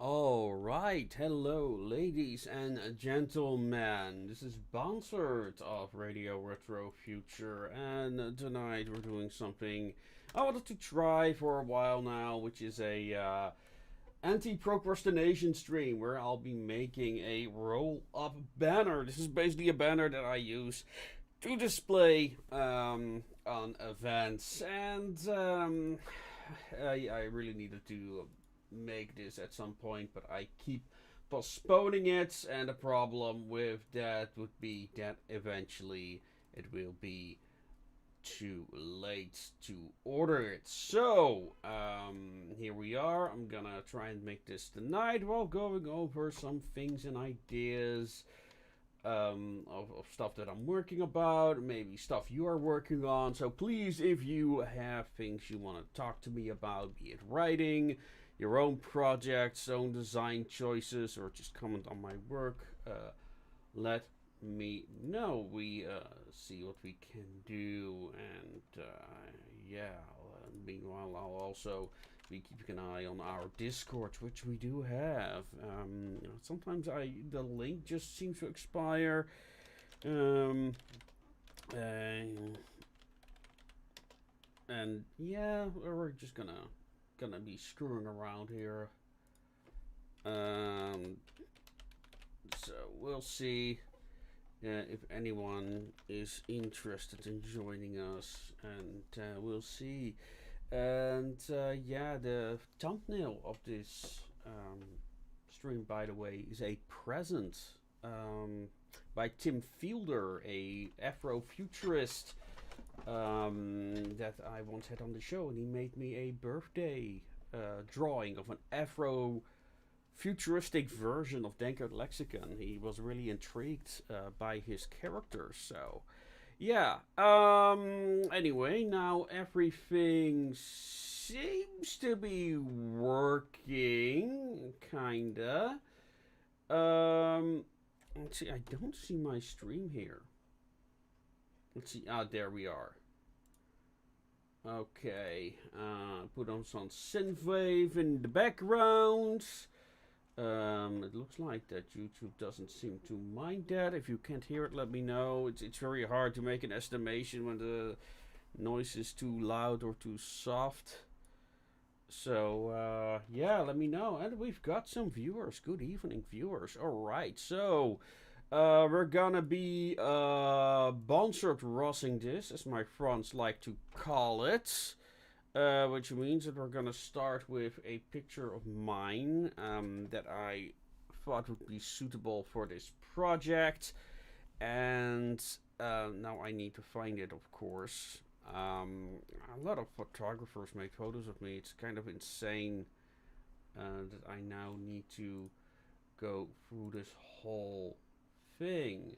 All right, hello, ladies and gentlemen. This is Bonsert of Radio Retro Future, and tonight we're doing something I wanted to try for a while now, which is a anti-procrastination stream where I'll be making a roll-up banner. This is basically a banner that I use to display on events, and I really needed to make this at some point, but I keep postponing it, and the problem with that would be that eventually it will be too late to order it. So, here we are. I'm gonna try and make this tonight while going over some things and ideas of stuff that I'm working about, maybe stuff you are working on. So please, if you have things you want to talk to me about, be it writing, your own projects, own design choices, or just comment on my work, let me know. We see what we can do, and yeah. Meanwhile, I'll also be keeping an eye on our Discord, which we do have. Sometimes the link just seems to expire. Um, and yeah, we're just gonna be screwing around here. Um, so we'll see if anyone is interested in joining us, and we'll see. And yeah, the thumbnail of this stream, by the way, is a present by Tim Fielder, a Afrofuturist that I once had on the show, and he made me a birthday drawing of an Afro-futuristic version of Denkert Lexicon. He was really intrigued by his character, so yeah. Anyway, now everything seems to be working, kinda. Let's see. I don't see my stream here. Let's see. Ah, there we are. Okay. Put on some synthwave in the background. It looks like that YouTube doesn't seem to mind that. If you can't hear it, let me know. It's very hard to make an estimation when the noise is too loud or too soft. So, yeah, let me know. And we've got some viewers. Good evening, viewers. All right, so we're gonna be Bonsert Rossing this, as my friends like to call it. Which means that we're gonna start with a picture of mine that I thought would be suitable for this project, and now I need to find it, of course. A lot of photographers make photos of me. It's kind of insane that I now need to go through this whole thing.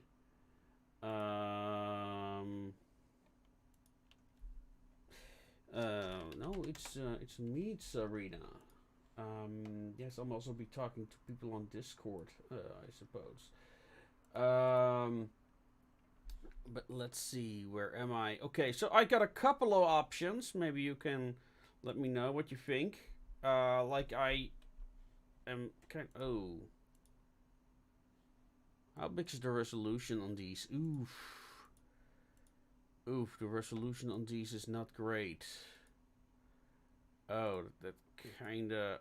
No, it's Meets Arena. Yes, I'm also be talking to people on Discord, I suppose. But let's see, where am I? Okay, so I got a couple of options. Maybe you can let me know what you think. Like I am kind. Oh, how big is the resolution on these? Oof. Oof, the resolution on these is not great. Oh, that kinda...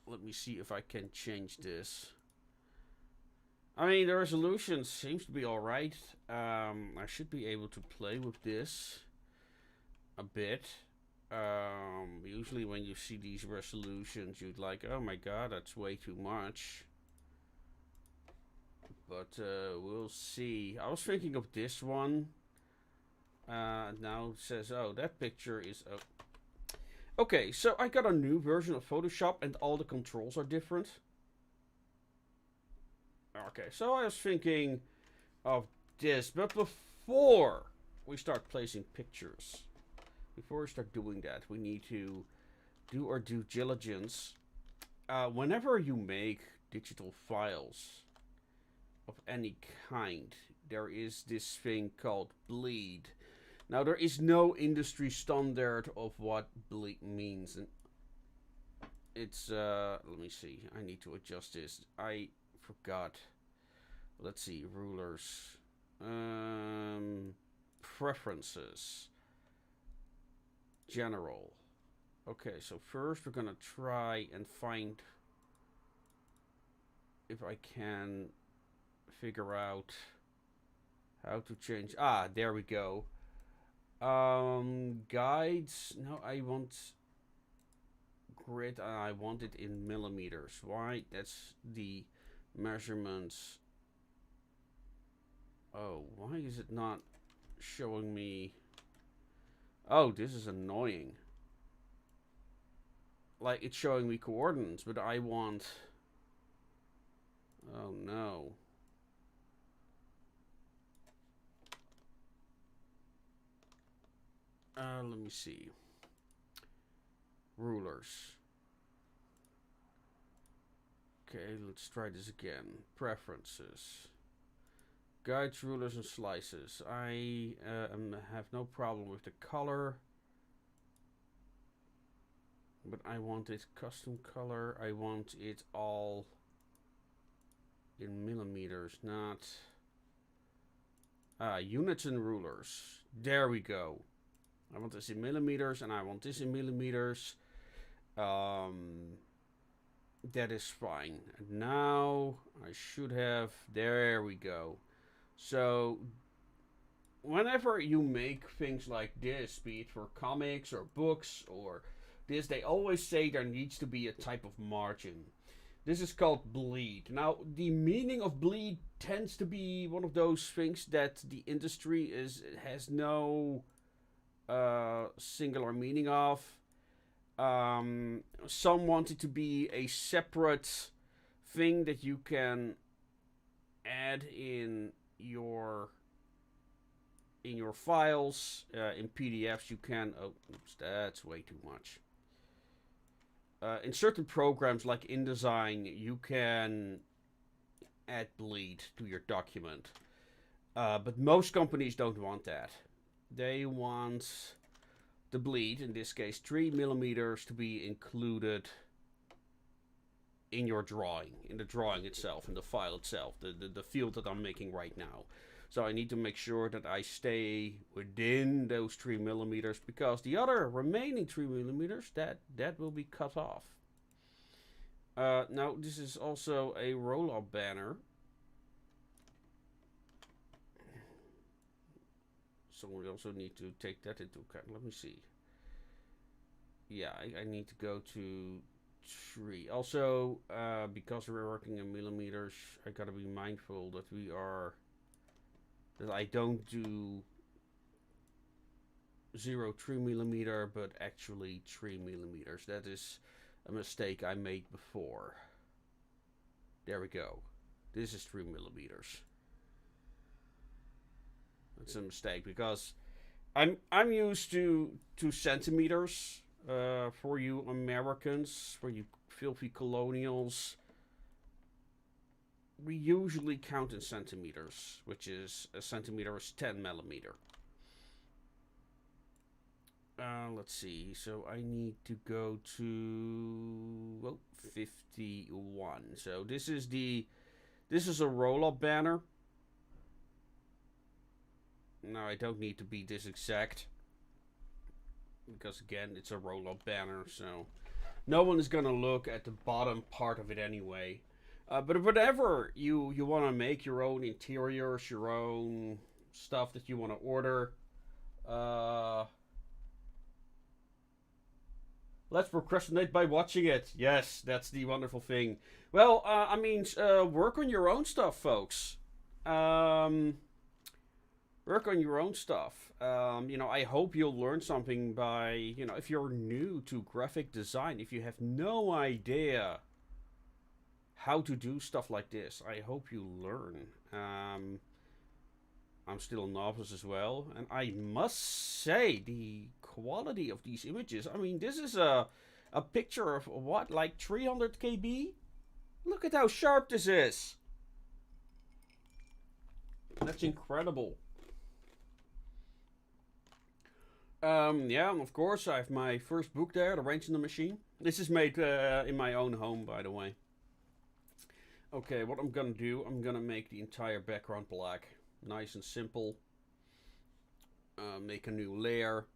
Let me see if I can change this. I mean, the resolution seems to be alright. I should be able to play with this a bit. Usually when you see these resolutions, you'd like, oh my god, that's way too much. But we'll see. I was thinking of this one. Now it says, oh, that picture is... Okay, so I got a new version of Photoshop and all the controls are different. Okay, so I was thinking of this, but before we start placing pictures, before we start doing that, we need to do our due diligence. Whenever you make digital files of any kind, there is this thing called bleed. Now, there is no industry standard of what bleed means. And It's let me see. I need to adjust this. I forgot. Let's see, rulers. Preferences. General. Okay, so first we're gonna try and find if I can figure out how to change. Ah, there we go. Guides. No, I want grid. I want it in millimeters. Why? That's the measurements. Oh, why is it not showing me? Oh, this is annoying. Like, it's showing me coordinates, but I want... Oh, no. Let me see. Rulers. Okay, let's try this again. Preferences. Guides, rulers, and slices. I have no problem with the color. But I want it custom color. I want it all in millimeters, not... units and rulers. There we go. I want this in millimeters and I want this in millimeters. That is fine. And now I should have... There we go. So whenever you make things like this, be it for comics or books or this, they always say there needs to be a type of margin. This is called bleed. Now, the meaning of bleed tends to be one of those things that the industry has no singular meaning of. Some want it to be a separate thing that you can add in your files. In PDFs you can... Oh, oops, that's way too much. In certain programs like InDesign, you can add bleed to your document. But most companies don't want that. They want the bleed, in this case 3 millimeters, to be included in your drawing, in the drawing itself, in the file itself, the field that I'm making right now. So I need to make sure that I stay within those 3 millimeters, because the other remaining 3 millimeters, that will be cut off. Now, this is also a roll-up banner. So we also need to take that into account. Let me see. Yeah, I need to go to 3. Also, because we're working in millimeters, I gotta be mindful that that I don't do 0.3 millimeter, but actually 3 millimeters. That is a mistake I made before. There we go. This is 3 millimeters. That's a mistake, because I'm used to centimeters. For you Americans, for you filthy colonials, we usually count in centimeters, which is a centimeter is 10 millimeter. Let's see. So I need to go to 51. So this is a roll-up banner. No, I don't need to be this exact, because again, it's a roll-up banner, so no one is gonna look at the bottom part of it anyway. But whatever you want to make, your own interiors, your own stuff that you want to order, let's procrastinate by watching it. Yes, that's the wonderful thing. Well, I mean, work on your own stuff, folks. Work on your own stuff. I hope you'll learn something by, if you're new to graphic design, if you have no idea how to do stuff like this, I hope you learn. I'm still a novice as well, and I must say, the quality of these images, I mean, this is a picture of what, like 300 KB? Look at how sharp this is. That's incredible. Yeah, of course, I have my first book there, The Wrench in the Machine. This is made in my own home, by the way. Okay, what I'm gonna do, I'm gonna make the entire background black. Nice and simple. Make a new layer.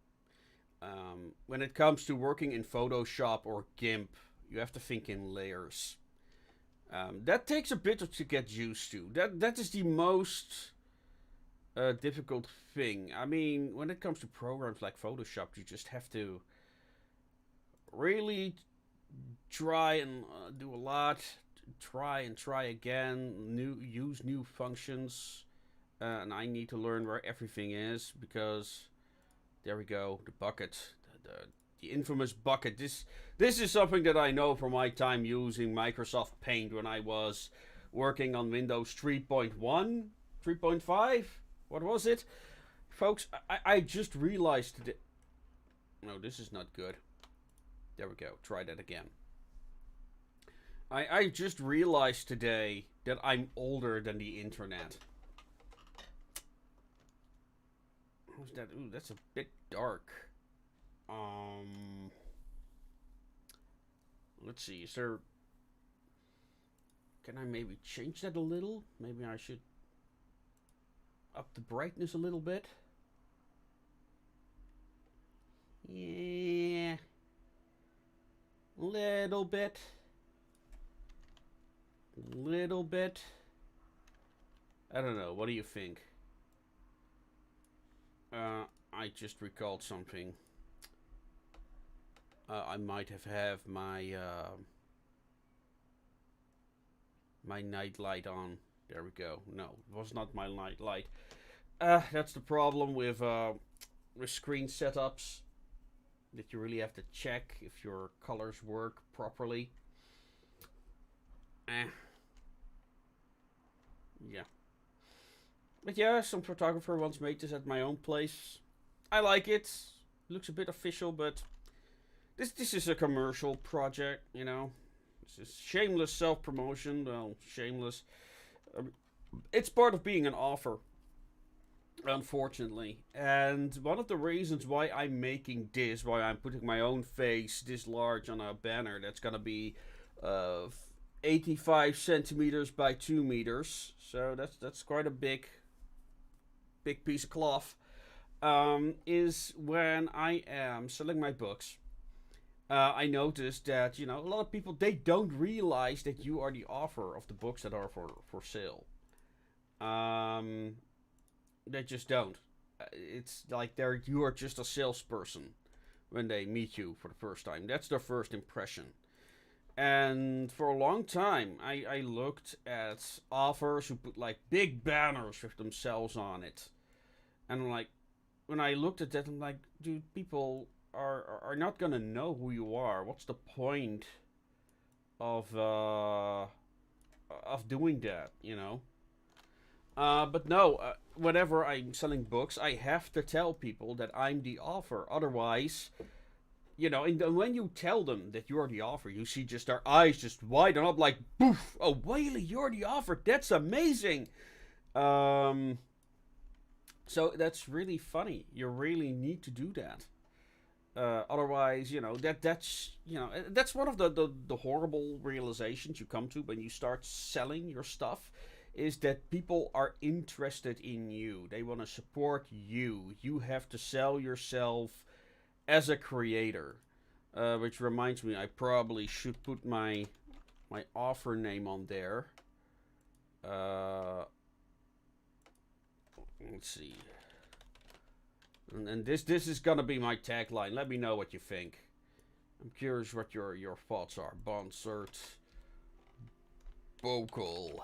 When it comes to working in Photoshop or GIMP, you have to think in layers. That takes a bit to get used to. That is the most difficult thing. I mean, when it comes to programs like Photoshop, you just have to really try and do a lot. Try and try again. Use new functions, and I need to learn where everything is because there we go. The bucket, the infamous bucket. This is something that I know from my time using Microsoft Paint when I was working on Windows 3.1, 3.5. What was it? Folks, I just realized that... No, this is not good. There we go. Try that again. I just realized today that I'm older than the internet. Who's that? Ooh, that's a bit dark. Let's see. Is there... Can I maybe change that a little? Maybe I should up the brightness a little bit. Yeah. Little bit. Little bit. I don't know. What do you think? I just recalled something. I might have my my night light on. There we go. No, it was not my night light. That's the problem with screen setups. That you really have to check if your colors work properly. Yeah. But yeah, some photographer once made this at my own place. I like it. Looks a bit official, but this is a commercial project, you know. This is shameless self-promotion. Well, shameless. It's part of being an author, unfortunately. And one of the reasons why I'm making this, why I'm putting my own face this large on a banner that's gonna be 85 centimeters by 2 meters. So that's quite a big piece of cloth. Is when I am selling my books. I noticed that, you know, a lot of people, they don't realize that you are the author of the books that are for sale. They just don't. It's like you are just a salesperson when they meet you for the first time. That's their first impression. And for a long time, I looked at authors who put like big banners with themselves on it. And I'm like, when I looked at that, I'm like, dude, people are not gonna know who you are. What's the point of doing that, you know? But no, whenever I'm selling books, I have to tell people that I'm the author. Otherwise, you know, and when you tell them that you're the author, you see just their eyes just widen up like, boof! Oh, Whaley, you're the author. That's amazing. So that's really funny. You really need to do that. Otherwise, you know, that's one of the horrible realizations you come to when you start selling your stuff, is that people are interested in you. They want to support you. You have to sell yourself as a creator. Which reminds me, I probably should put my offer name on there. Let's see. And this is gonna be my tagline. Let me know what you think. I'm curious what your thoughts are. Bonsert vocal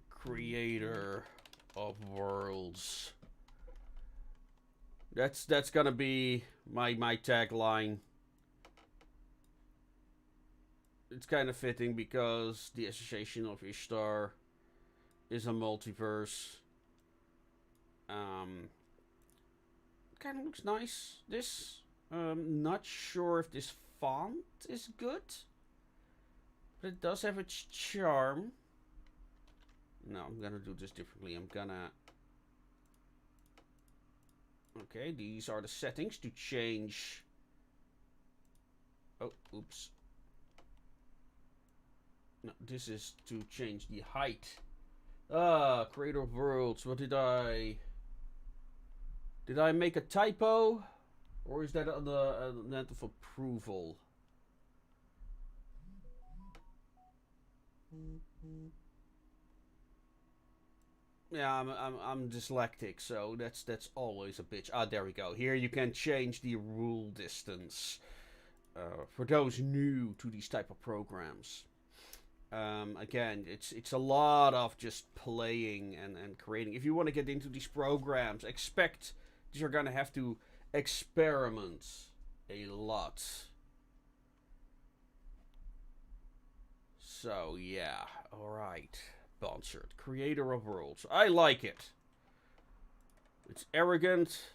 creator of worlds. That's gonna be my tagline. It's kind of fitting because the Association of Ishtar is a multiverse. Kind of looks nice. This, not sure if this font is good, but it does have its charm. No, I'm gonna do this differently. I'm gonna Okay, these are the settings to change. Oh, oops. No, this is to change the height. Creator of worlds. What did I... Did I make a typo? Or is that on the net of approval? Yeah, I'm dyslexic, so that's always a bitch. Ah, there we go. Here you can change the rule distance for those new to these type of programs. Again, it's a lot of just playing and creating. If you want to get into these programs, expect that you're gonna have to experiment a lot. So yeah, all right. Bonsert, creator of worlds. I like it. It's arrogant,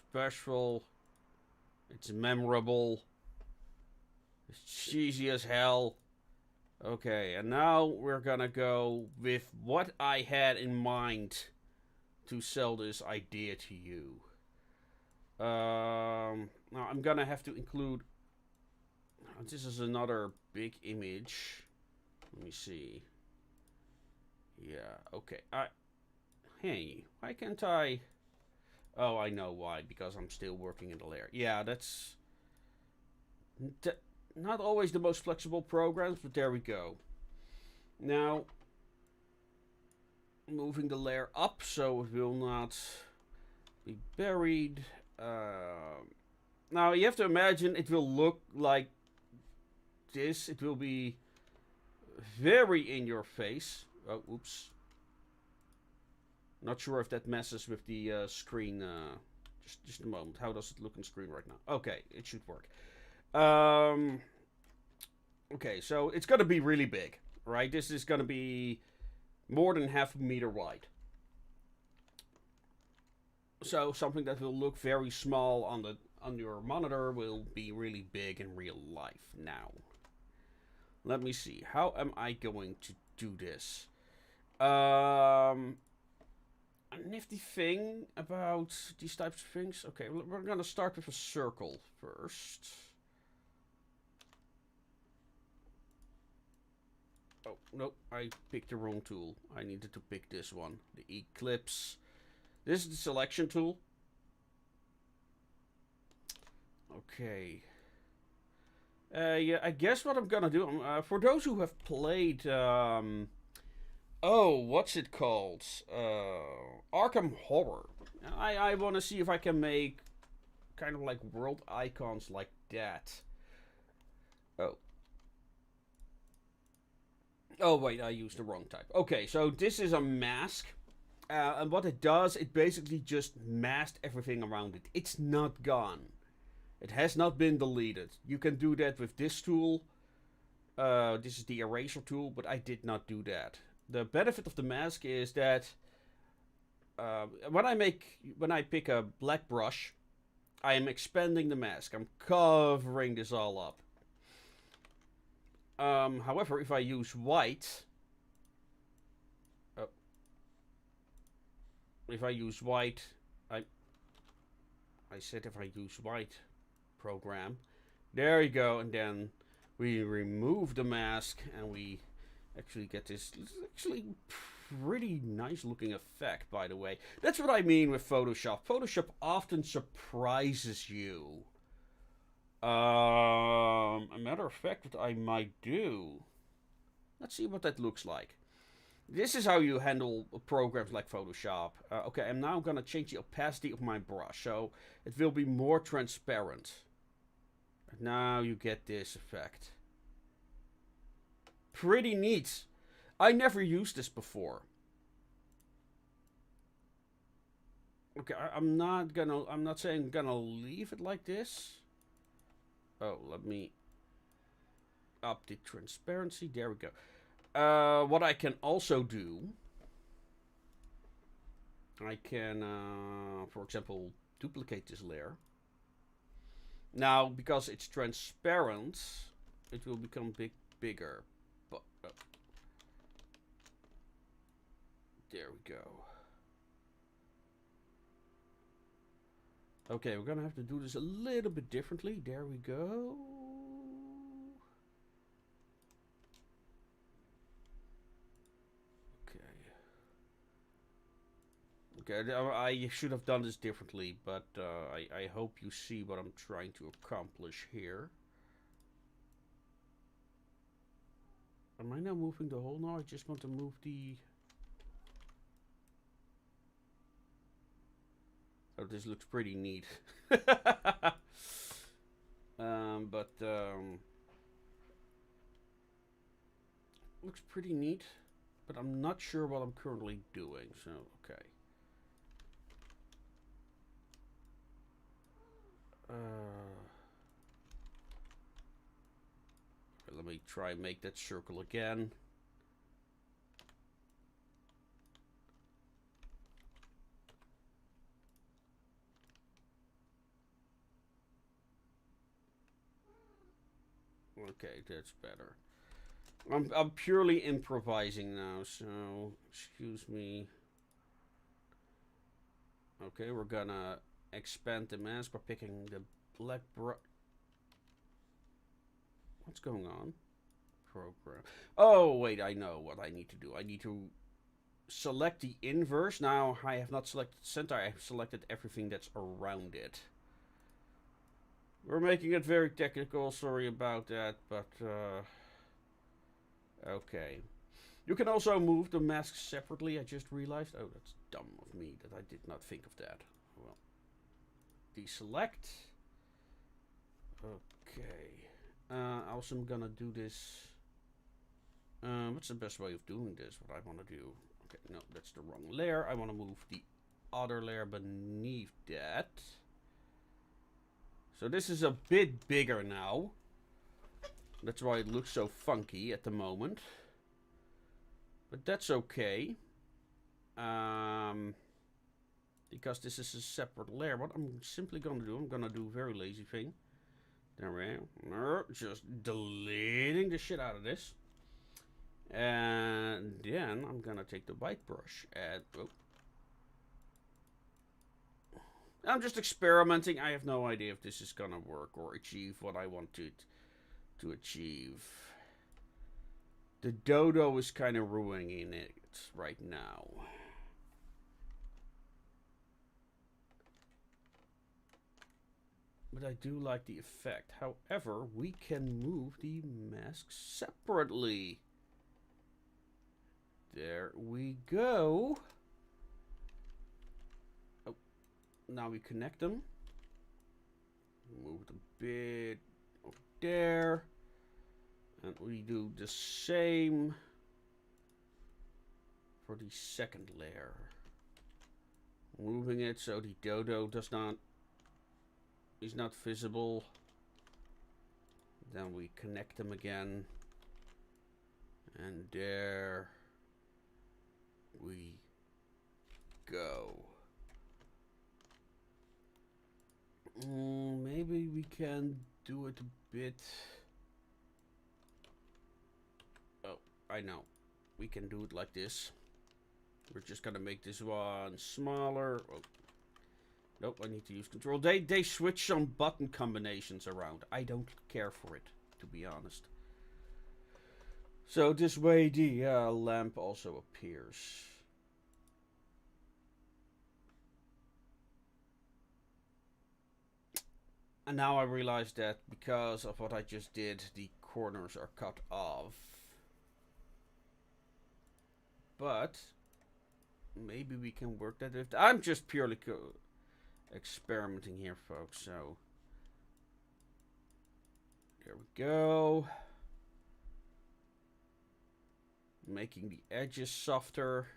special, it's memorable, it's cheesy as hell. Okay, and now we're gonna go with what I had in mind to sell this idea to you. Now I'm gonna have to include. This is another big image. Let me see. Yeah, okay. Hey, why can't I... Oh, I know why. Because I'm still working in the layer. Yeah, that's... Not always the most flexible programs, but there we go. Now, moving the layer up so it will not be buried. Now, you have to imagine it will look like this. It will be very in your face. Oh, oops. Not sure if that messes with the screen. Just a moment. How does it look on screen right now? Okay, it should work. Okay, so it's going to be really big, right? This is going to be more than half a meter wide. So something that will look very small on your monitor will be really big in real life. Now, let me see. How am I going to do this? A nifty thing about these types of things. Okay, we're gonna start with a circle first. Oh, nope, I picked the wrong tool. I needed to pick this one, the Eclipse. This is the selection tool. Okay. Yeah, I guess what I'm gonna do, for those who have played, oh, what's it called? Arkham Horror. I want to see if I can make kind of like world icons like that. Oh. Oh, wait, I used the wrong type. Okay, so this is a mask. And what it does, it basically just masked everything around it. It's not gone. It has not been deleted. You can do that with this tool. This is the eraser tool, but I did not do that. The benefit of the mask is that when I pick a black brush, I am expanding the mask. I'm covering this all up. However, if I use white, I said if I use white program, there you go, and then we remove the mask and we actually get this actually pretty nice looking effect, by the way. That's what I mean with Photoshop. Photoshop often surprises you. A matter of fact, what I might do, let's see what that looks like. This is how you handle programs like Photoshop. Okay, I'm now gonna change the opacity of my brush so it will be more transparent. And now you get this effect. Pretty neat. I never used this before. Okay, I'm not saying I'm gonna leave it like this. Oh, let me up the transparency. There we go. What I can also do, I can, for example, duplicate this layer. Now, because it's transparent, it will become bigger. But there we go. Okay, we're gonna have to do this a little bit differently. There we go. Okay, I should have done this differently, but I hope you see what I'm trying to accomplish here. Am I now moving the hole? No, I just want to move the... Oh, this looks pretty neat. Looks pretty neat, but I'm not sure what I'm currently doing, so, okay. Let me try and make that circle again. Okay, that's better. I'm purely improvising now, so excuse me. Okay, we're gonna expand the mask by picking the black brush. What's going on? Program. Oh, wait, I know what I need to do. I need to select the inverse. Now, I have not selected center. I have selected everything that's around it. We're making it very technical. Sorry about that, but... okay. You can also move the masks separately. I just realized. Oh, that's dumb of me that I did not think of that. Well, deselect. Okay. Also, I'm gonna do this. What's the best way of doing this? What I want to do? Okay, no, that's the wrong layer. I want to move the other layer beneath that. So this is a bit bigger now. That's why it looks so funky at the moment. But that's okay. Because this is a separate layer. What I'm simply going to do, I'm going to do a very lazy thing. There we go. Just deleting the shit out of this. And then I'm going to take the white brush and... Oh. I'm just experimenting. I have no idea if this is going to work or achieve what I wanted to achieve. The dodo is kind of ruining it right now. But I do like the effect. However, we can move the masks separately. There we go. Oh, now we connect them. Move it a bit over there. And we do the same for the second layer. Moving it so the dodo is not visible. Then we connect them again. And there we go. Maybe we can do it a bit... I know. We can do it like this. We're just gonna make this one smaller. Oh. Nope, I need to use control. They switch some button combinations around. I don't care for it, to be honest. So this way the lamp also appears. And now I realize that because of what I just did, the corners are cut off. But maybe we can work that. If I'm just purely experimenting here, folks. So there we go. Making the edges softer.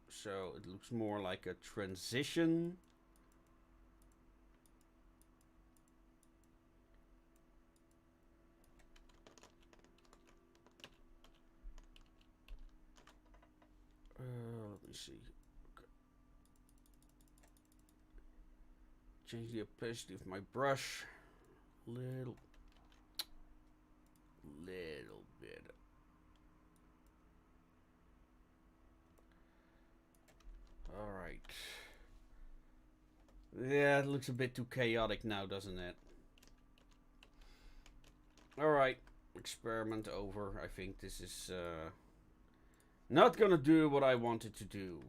So it looks more like a transition. Let me see. Okay. Change the opacity of my brush. Little bit. Alright. Yeah, it looks a bit too chaotic now, doesn't it? Alright. Experiment over. I think this is not gonna do what I wanted to do,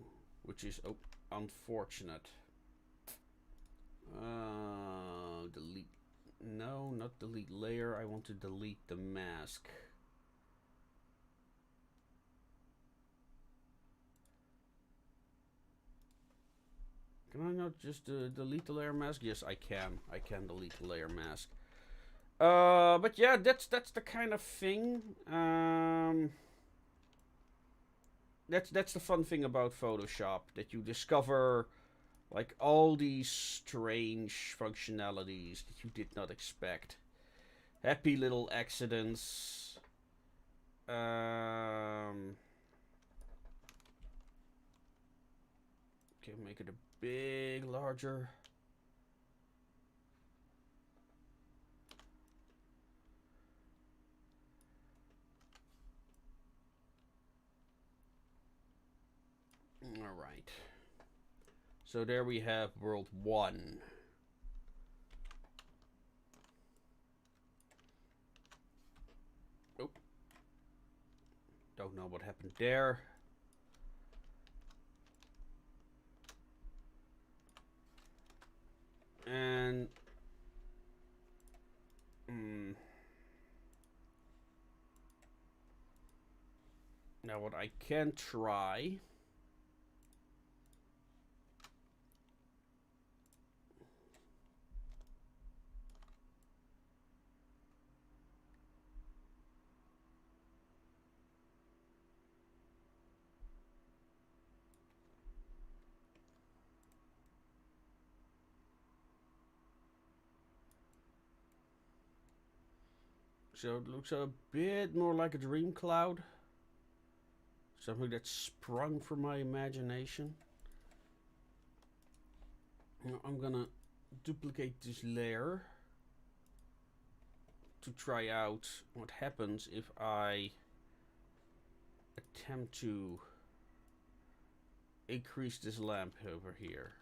which is unfortunate. Delete. No, not delete layer. I want to delete the mask. Can I not just delete the layer mask? Yes, I can. I can delete the layer mask. But yeah, that's the kind of thing. That's the fun thing about Photoshop, that you discover like all these strange functionalities that you did not expect. Happy little accidents. Okay, make it a bit larger. All right. So there we have world 1. Oh. Don't know what happened there. And now what I can try so it looks a bit more like a dream cloud. Something that sprung from my imagination. Now I'm gonna duplicate this layer to try out what happens if I attempt to increase this lamp over here.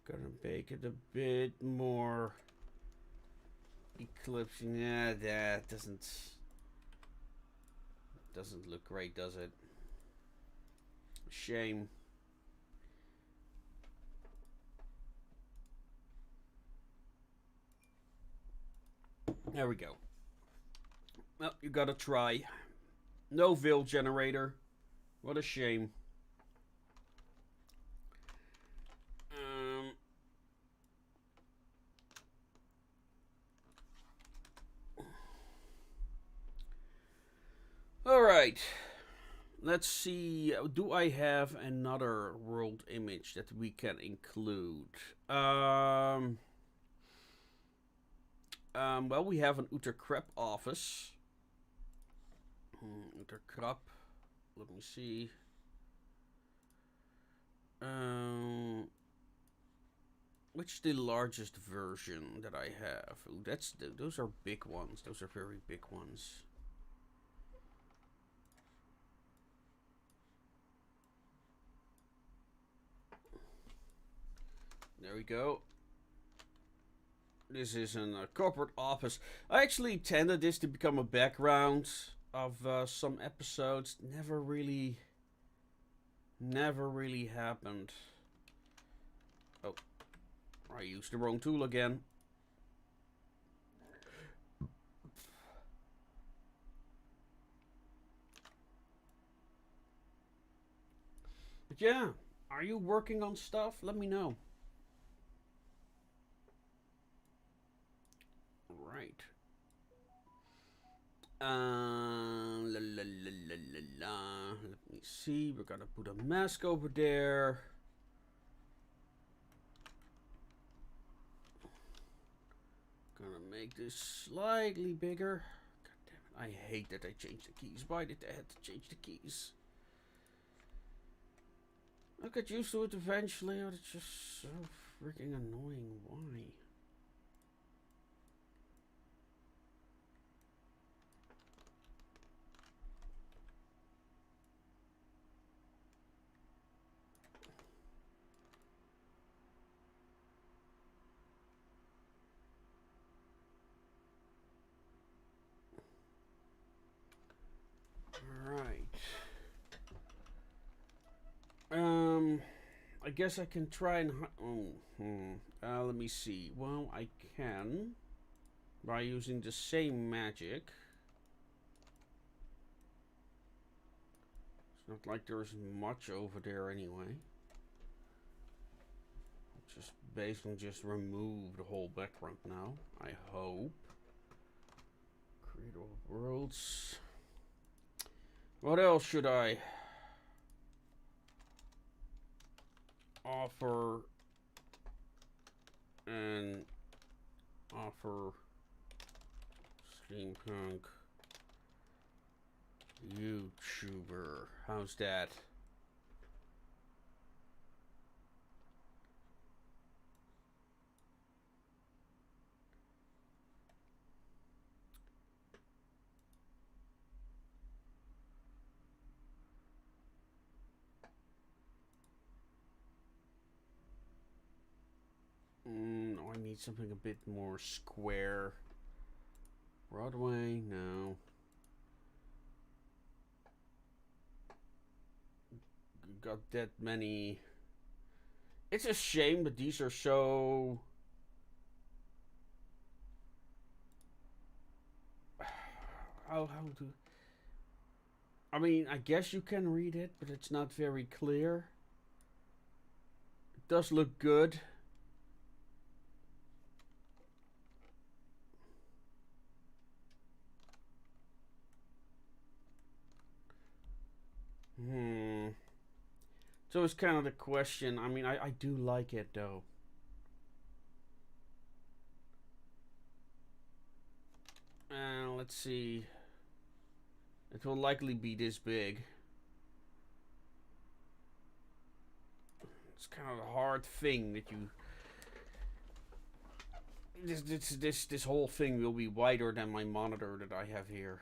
Gonna make it a bit more eclipsing. Yeah, that doesn't look great, does it? Shame. There we go. Well, you gotta try. No veil generator. What a shame. Alright. Let's see. Do I have another world image that we can include? Well, we have an Utterkrep office. Utterkrep. Let me see. Which is the largest version that I have? Ooh, those are big ones. Those are very big ones. There we go. This is a corporate office. I actually intended this to become a background of some episodes. Never really happened. Oh, I used the wrong tool again. But yeah, are you working on stuff? Let me know. Right. Let me see. We're gonna put a mask over there. Gonna make this slightly bigger. God damn it, I hate that I changed the keys. Why did I have to change the keys? I'll get used to it eventually, but it's just so freaking annoying. Why? I guess I can try and... let me see. Well, I can. By using the same magic. It's not like there's much over there anyway. Just basically just remove the whole background now, I hope. Create all worlds. What else should I offer? And offer steampunk YouTuber. How's that? No, I need something a bit more square. Broadway, no. Got that many. It's a shame, but these are so... How do... I mean, I guess you can read it, but it's not very clear. It does look good. So it's kind of the question. I mean, I do like it, though. Let's see. It will likely be this big. It's kind of a hard thing that you... This whole thing will be wider than my monitor that I have here.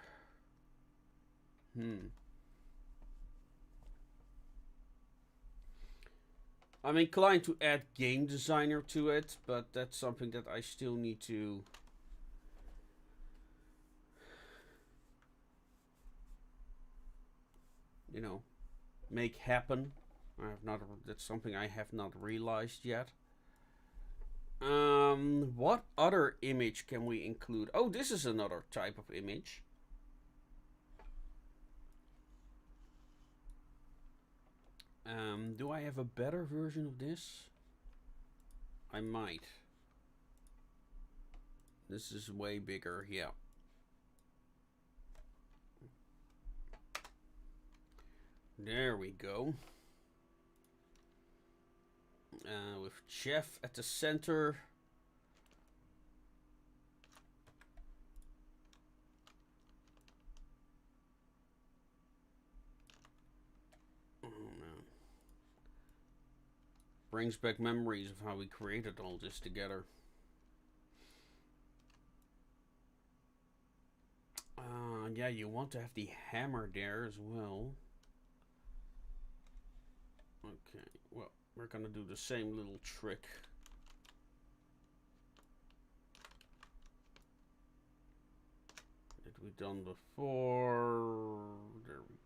I'm inclined to add game designer to it, but that's something that I still need to... you know, make happen. I have not. That's something I have not realized yet. What other image can we include? Oh, this is another type of image. Do I have a better version of this? I might. This is way bigger, yeah. There we go. With Jeff at the center. Oh man. Brings back memories of how we created all this together. Yeah, you want to have the hammer there as well. Okay, well, we're gonna do the same little trick. That we've done before. There we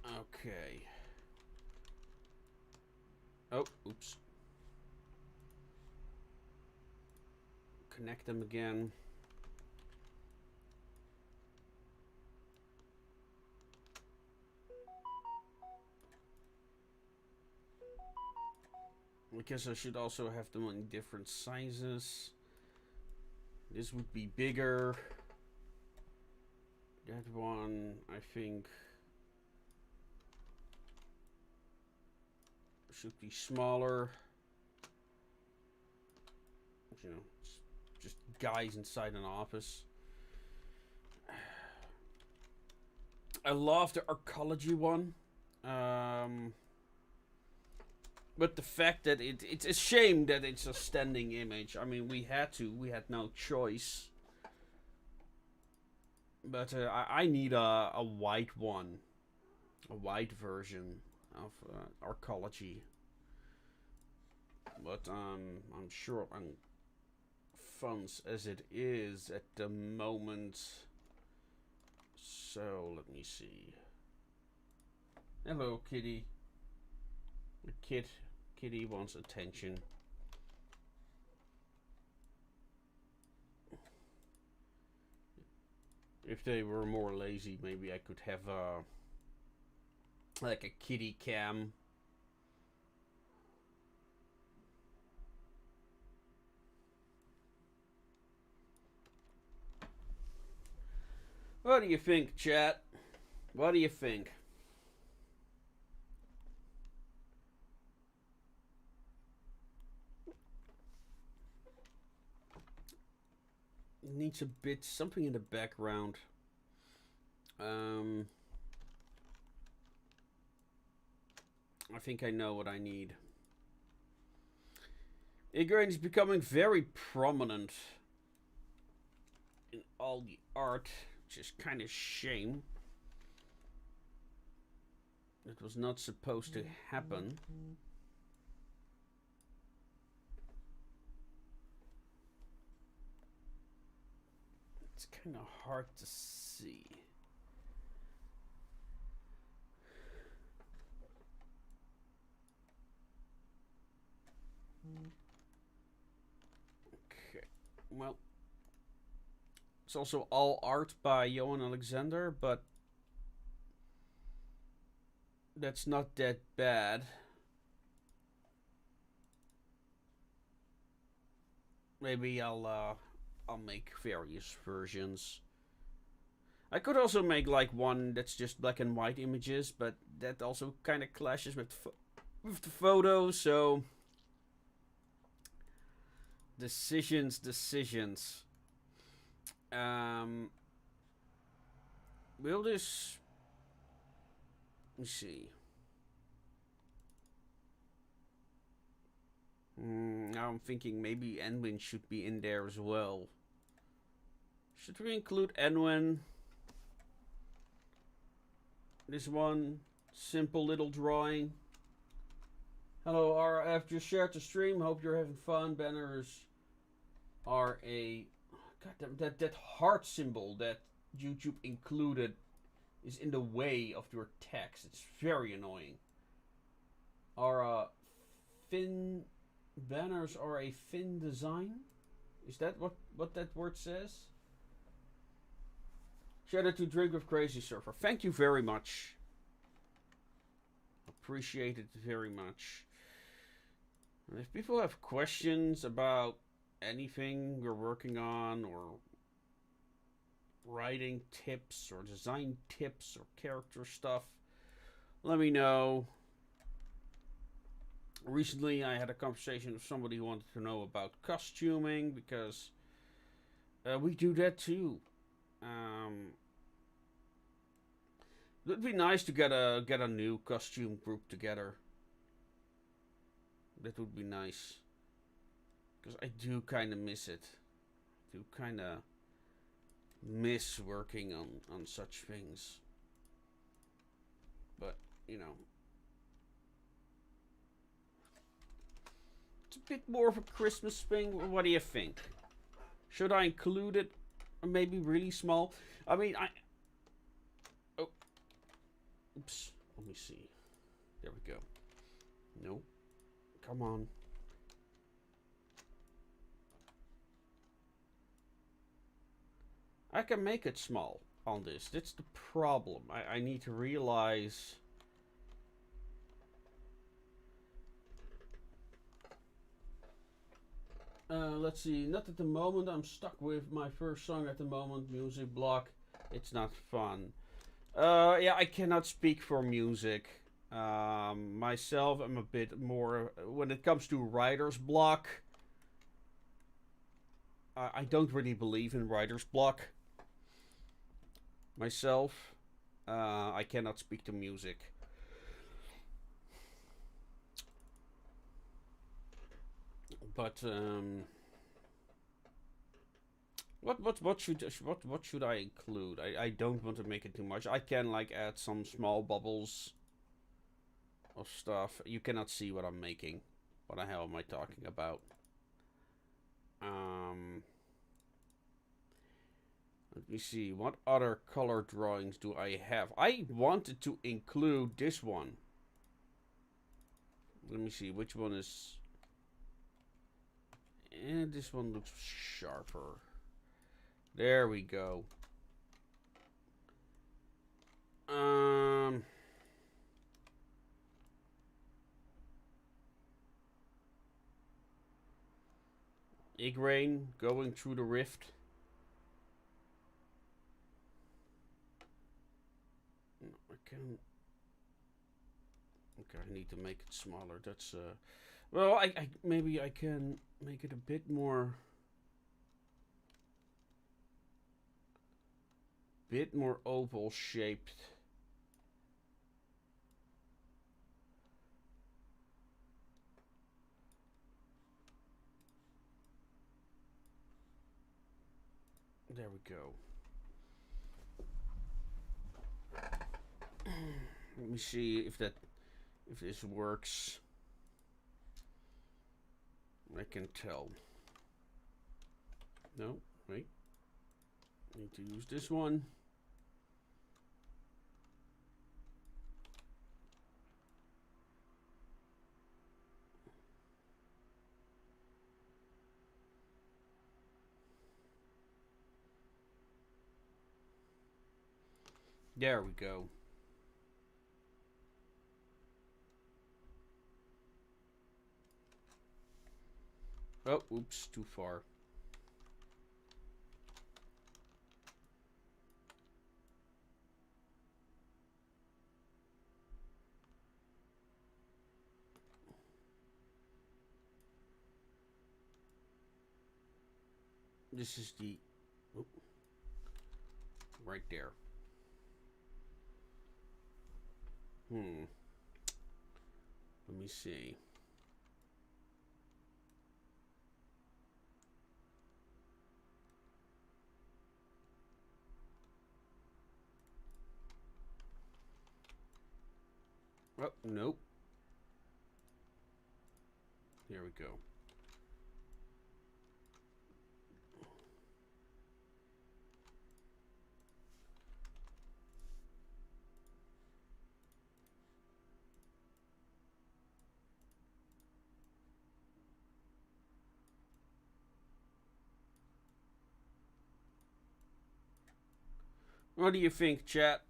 go. Okay. Oh, oops. Connect them again. I guess I should also have them in different sizes. This would be bigger. That one, I think. should be smaller. You know, just guys inside an office. I love the arcology one. But the fact that it's a shame that it's a standing image. I mean, we had no choice. But I need a white one. A white version of arcology. But I'm short on funds as it is at the moment. So let me see. Hello, kitty. The kitty wants attention. If they were more lazy, maybe I could have like a kitty cam. What do you think, chat? What do you think? It needs a bit something in the background. I think I know what I need. Igraine is becoming very prominent in all the art, which is kind of shame. It was not supposed to happen. It's kind of hard to see. Okay, well, it's also all art by Johan Alexander, but that's not that bad. Maybe I'll make various versions. I could also make like one that's just black and white images, but that also kind of clashes with the photos. So decisions. Will this? Let me see. Now I'm thinking maybe Enwin should be in there as well. Should we include Enwin? This one simple little drawing. Hello, I've just shared the stream. Hope you're having fun. Banners are a goddamn that heart symbol that YouTube included is in the way of your text. It's very annoying. Our fin banners are a fin design. Is that what that word says? Shout out to Drink with Crazy Surfer. Thank you very much. Appreciate it very much. And if people have questions about anything we're working on, or writing tips, or design tips, or character stuff, let me know. Recently, I had a conversation with somebody who wanted to know about costuming, because we do that too. It would be nice to get a new costume group together. That would be nice, because I do kind of miss it. I do kind of miss working on such things. But you know, it's a bit more of a Christmas thing. What do you think? Should I include it? Maybe really small. I mean, oops. Let me see. There we go. Nope. Come on. I can make it small on this. That's the problem. I need to realize. Let's see. Not at the moment. I'm stuck with my first song at the moment. Music block. It's not fun. Yeah, I cannot speak for music. Myself, I'm a bit more when it comes to writer's block. I don't really believe in writer's block myself. I cannot speak to music. But what should I include? I don't want to make it too much. I can like add some small bubbles of stuff. You cannot see what I'm making. What the hell am I talking about? Let me see. What other color drawings do I have? I wanted to include this one. Let me see. Which one is... And this one looks sharper. There we go. Igraine going through the rift. No, I can. Okay, I need to make it smaller. That's well, I maybe I can make it a bit more oval shaped. There we go. Let me see if this works. I can tell. No, wait. Need to use this one. There we go. Oh, oops, too far. This is the... Oh, right there. Let me see. Oh, nope. Here we go. What do you think, chat?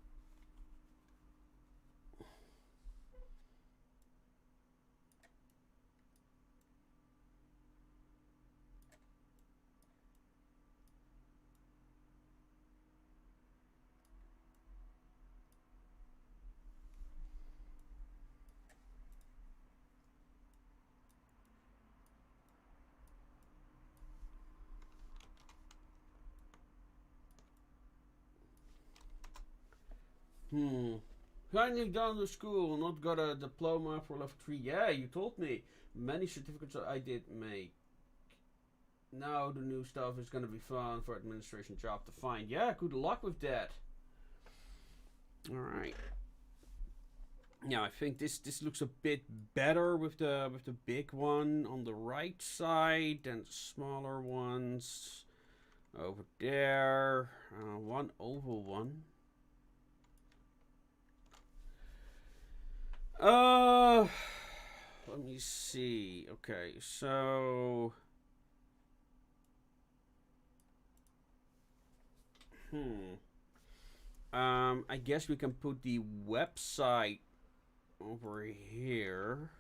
Finally done the school, not got a diploma for level 3. Yeah, you told me. Many certificates I did make. Now the new stuff is gonna be fun for administration job to find. Yeah, good luck with that. Alright. Yeah, I think this looks a bit better with the big one on the right side and the smaller ones over there. One oval one. Let me see. Okay, so I guess we can put the website over here.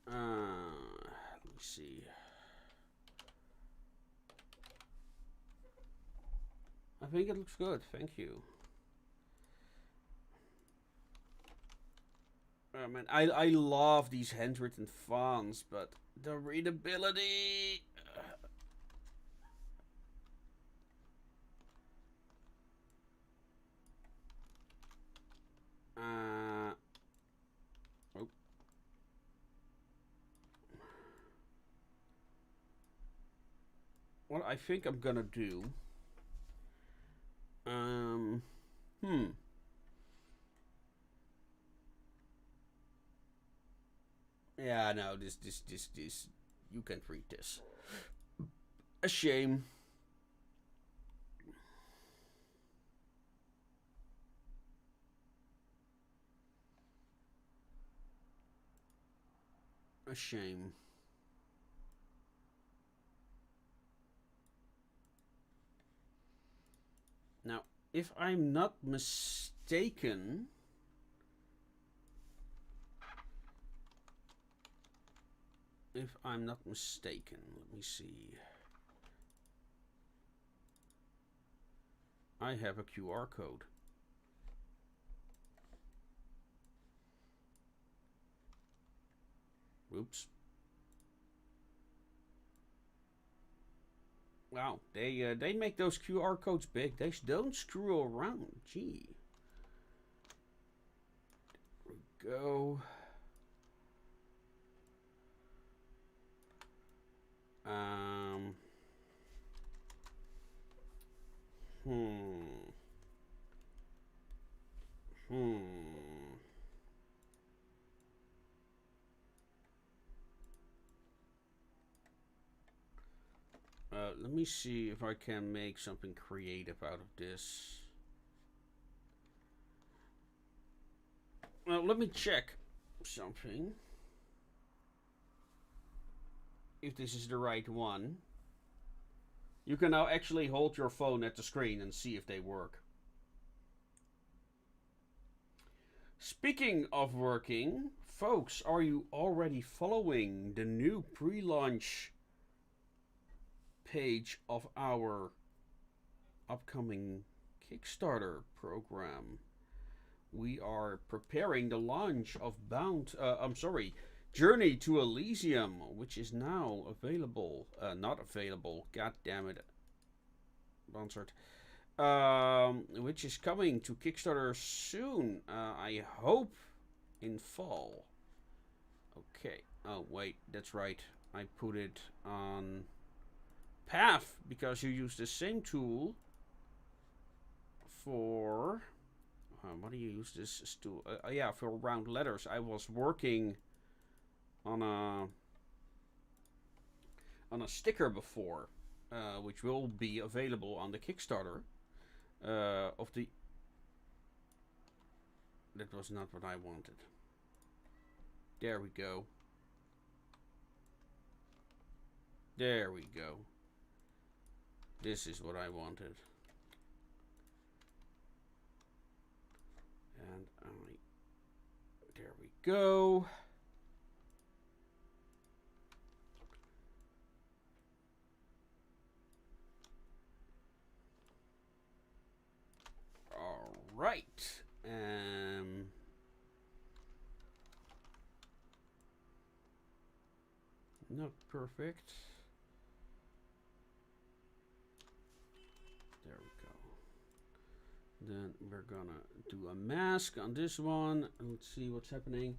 Let me see. think it looks good. Thank you. Man, I love these handwritten fonts, but the readability. Oh. What I think I'm gonna do. Yeah, no, this. You can't read this. A shame. A shame. Now, if I'm not mistaken, let me see. I have a QR code. Oops. Wow, they make those QR codes big. They don't screw around. Gee. There we go. Let me see if I can make something creative out of this. Well, let me check something. If this is the right one. You can now actually hold your phone at the screen and see if they work. Speaking of working, folks, are you already following the new pre-launch page of our upcoming Kickstarter program? We are preparing the launch of Journey to Elysium, which is now available. Not available. God damn it. Sponsored. Which is coming to Kickstarter soon. I hope in fall. Okay. Oh, wait. That's right. I put it on Path because you use the same tool for... what do you use this tool? Yeah, for round letters. I was working on a sticker before, which will be available on the Kickstarter. Of the... That was not what I wanted. There we go. There we go. This is what I wanted. And there we go. All right. Not perfect. There we go. Then we're gonna do a mask on this one. Let's see what's happening.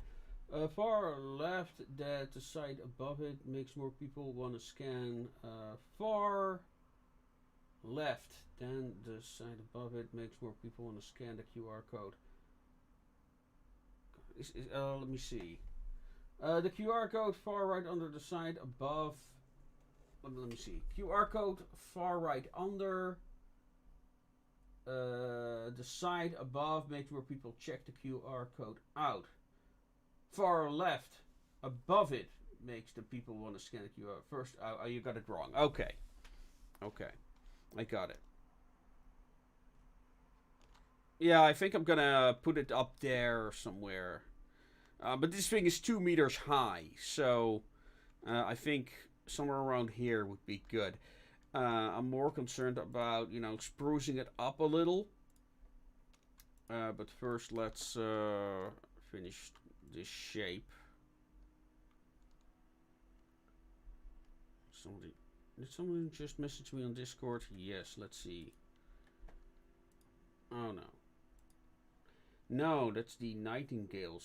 Far left, that the side above it makes more people want to scan. Far left, then the side above it makes more people want to scan the QR code. Let me see. The QR code far right under the side above. Let me see. QR code far right under. The side above makes more people check the QR code out. Far left above it makes the people want to scan the QR. First, you got it wrong. Okay. Okay. I got it. Yeah, I think I'm gonna put it up there somewhere. But this thing is 2 meters high, so I think somewhere around here would be good. I'm more concerned about, sprucing it up a little. But first, let's finish this shape. Did someone just message me on Discord? Yes, let's see. Oh no. No, that's the Nightingale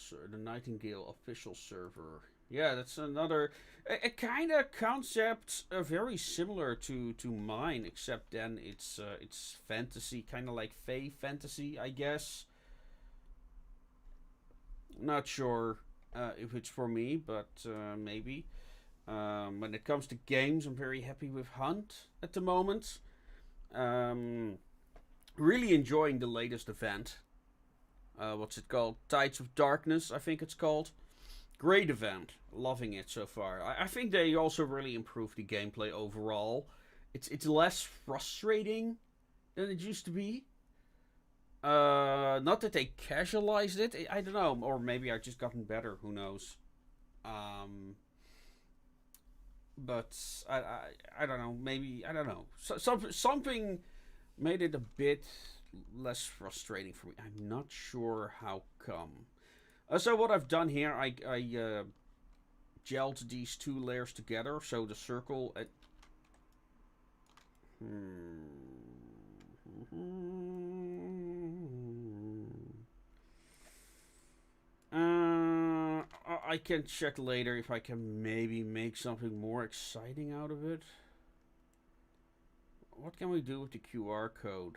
official server. Yeah, that's another a kind of concept very similar to mine, except then it's fantasy, kind of like Fae fantasy, I guess. Not sure if it's for me, but maybe. When it comes to games, I'm very happy with Hunt at the moment. Really enjoying the latest event. What's it called? Tides of Darkness, I think it's called. Great event. Loving it so far. I think they also really improved the gameplay overall. It's less frustrating than it used to be. Not that they casualized it. I don't know. Or maybe I've just gotten better. Who knows? But I don't know. Maybe I don't know. Something made it a bit less frustrating for me. I'm not sure how come. So what I've done here, I gelled these two layers together. So the circle. I can check later if I can maybe make something more exciting out of it. What can we do with the QR code?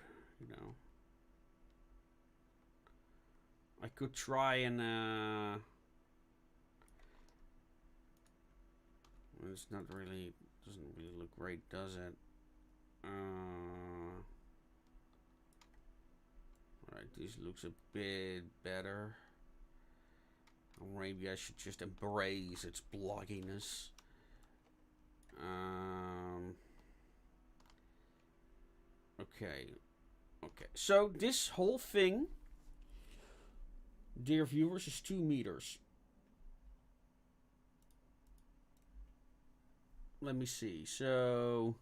I could try and it's not really, doesn't really look great, does it? Alright, this looks a bit better. Or maybe I should just embrace its blogginess. Okay. So this whole thing, dear viewers, is 2 meters. Let me see. So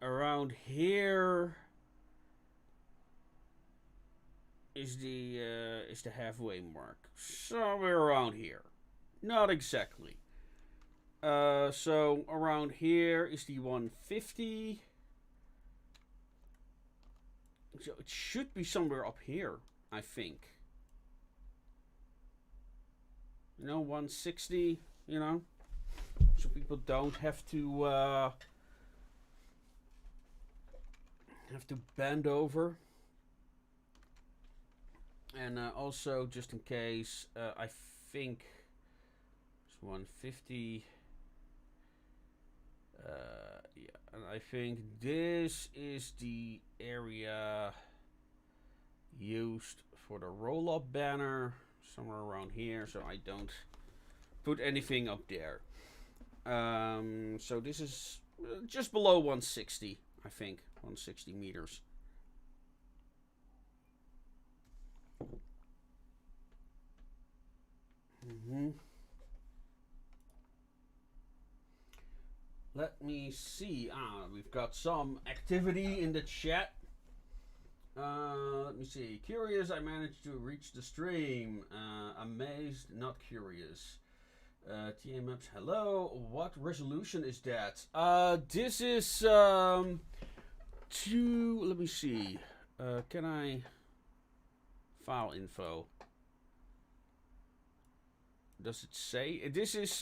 around here is the halfway mark. Somewhere around here. Not exactly. So around here is the 150. So it should be somewhere up here, I think. 160, so people don't have to bend over. And also, just in case, I think it's 150. Yeah, and I think this is the area used for the roll-up banner, somewhere around here, so I don't put anything up there. So this is just below 160, I think, 160 meters. Let me see. We've got some activity in the chat. Let me see. Curious, I managed to reach the stream. Amazed, not curious. TA Maps, hello. What resolution is that? This is let me see. Can I file info? Does it say? This is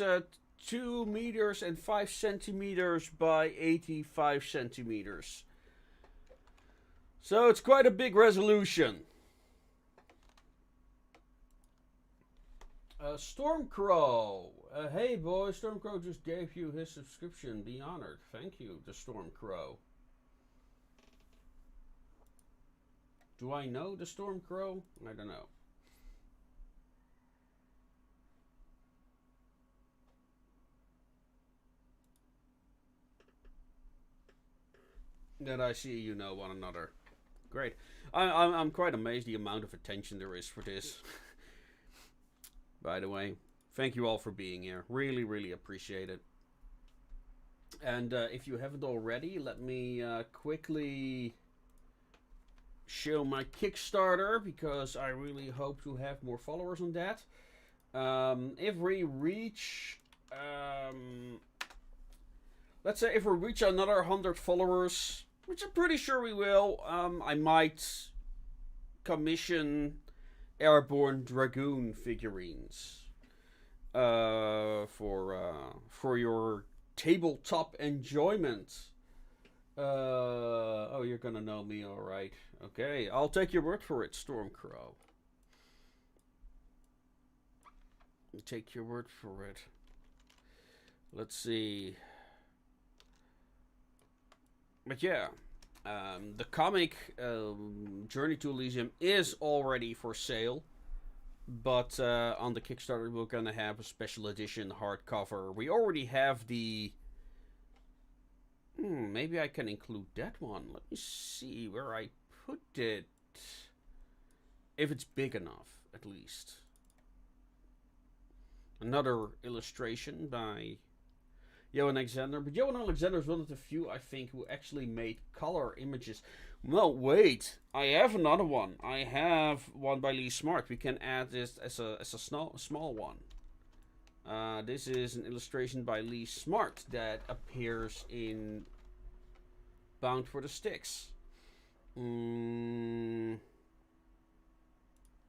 2 meters and 5 centimeters by 85 centimeters. So it's quite a big resolution. Stormcrow. Hey boy, Stormcrow just gave you his subscription. Be honored. Thank you, the Stormcrow. Do I know the Stormcrow? I don't know. That I see you know one another. Great. I'm quite amazed the amount of attention there is for this. by the way. Thank you all for being here. Really, really appreciate it. And if you haven't already, let me quickly show my Kickstarter, because I really hope to have more followers on that. If we reach, let's say, if we reach another 100 followers, which I'm pretty sure we will, I might commission Airborne Dragoon figurines for your tabletop enjoyment. Oh, you're gonna know me, all right. Okay, I'll take your word for it, Stormcrow. Take your word for it. Let's see. But yeah, the comic Journey to Elysium is already for sale. But on the Kickstarter, we're gonna have a special edition hardcover. We already have the. Maybe I can include that one. Let me see where I put it. If it's big enough, at least. Another illustration by Johan Alexander. But Johan Alexander is one of the few, I think, who actually made color images. No, wait. I have another one. I have one by Lee Smart. We can add this as a small one. This is an illustration by Lee Smart that appears in Bound for the Sticks. It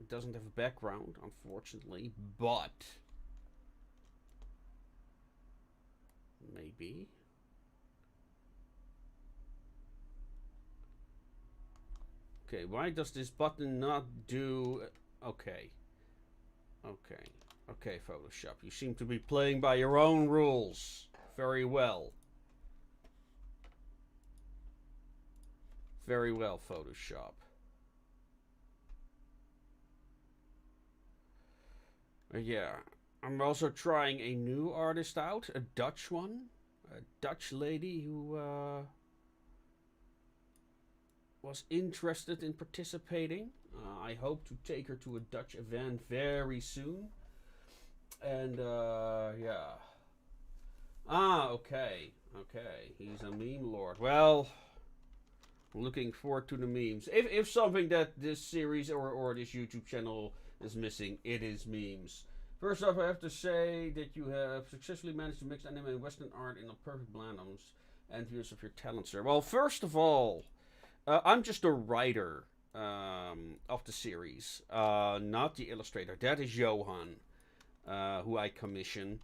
doesn't have a background, unfortunately, but maybe. Okay, why does this button not do... Okay. Okay, Photoshop. You seem to be playing by your own rules. Very well. Very well, Photoshop. Yeah. I'm also trying a new artist out. A Dutch one. A Dutch lady who was interested in participating. I hope to take her to a Dutch event very soon. And yeah. Okay. He's a meme lord. Well, looking forward to the memes. If something that this series or this YouTube channel is missing, it is memes. First off, I have to say that you have successfully managed to mix anime and Western art in a perfect blend and use of your talent, sir. Well, first of all, I'm just a writer of the series, not the illustrator. That is Johan, who I commission.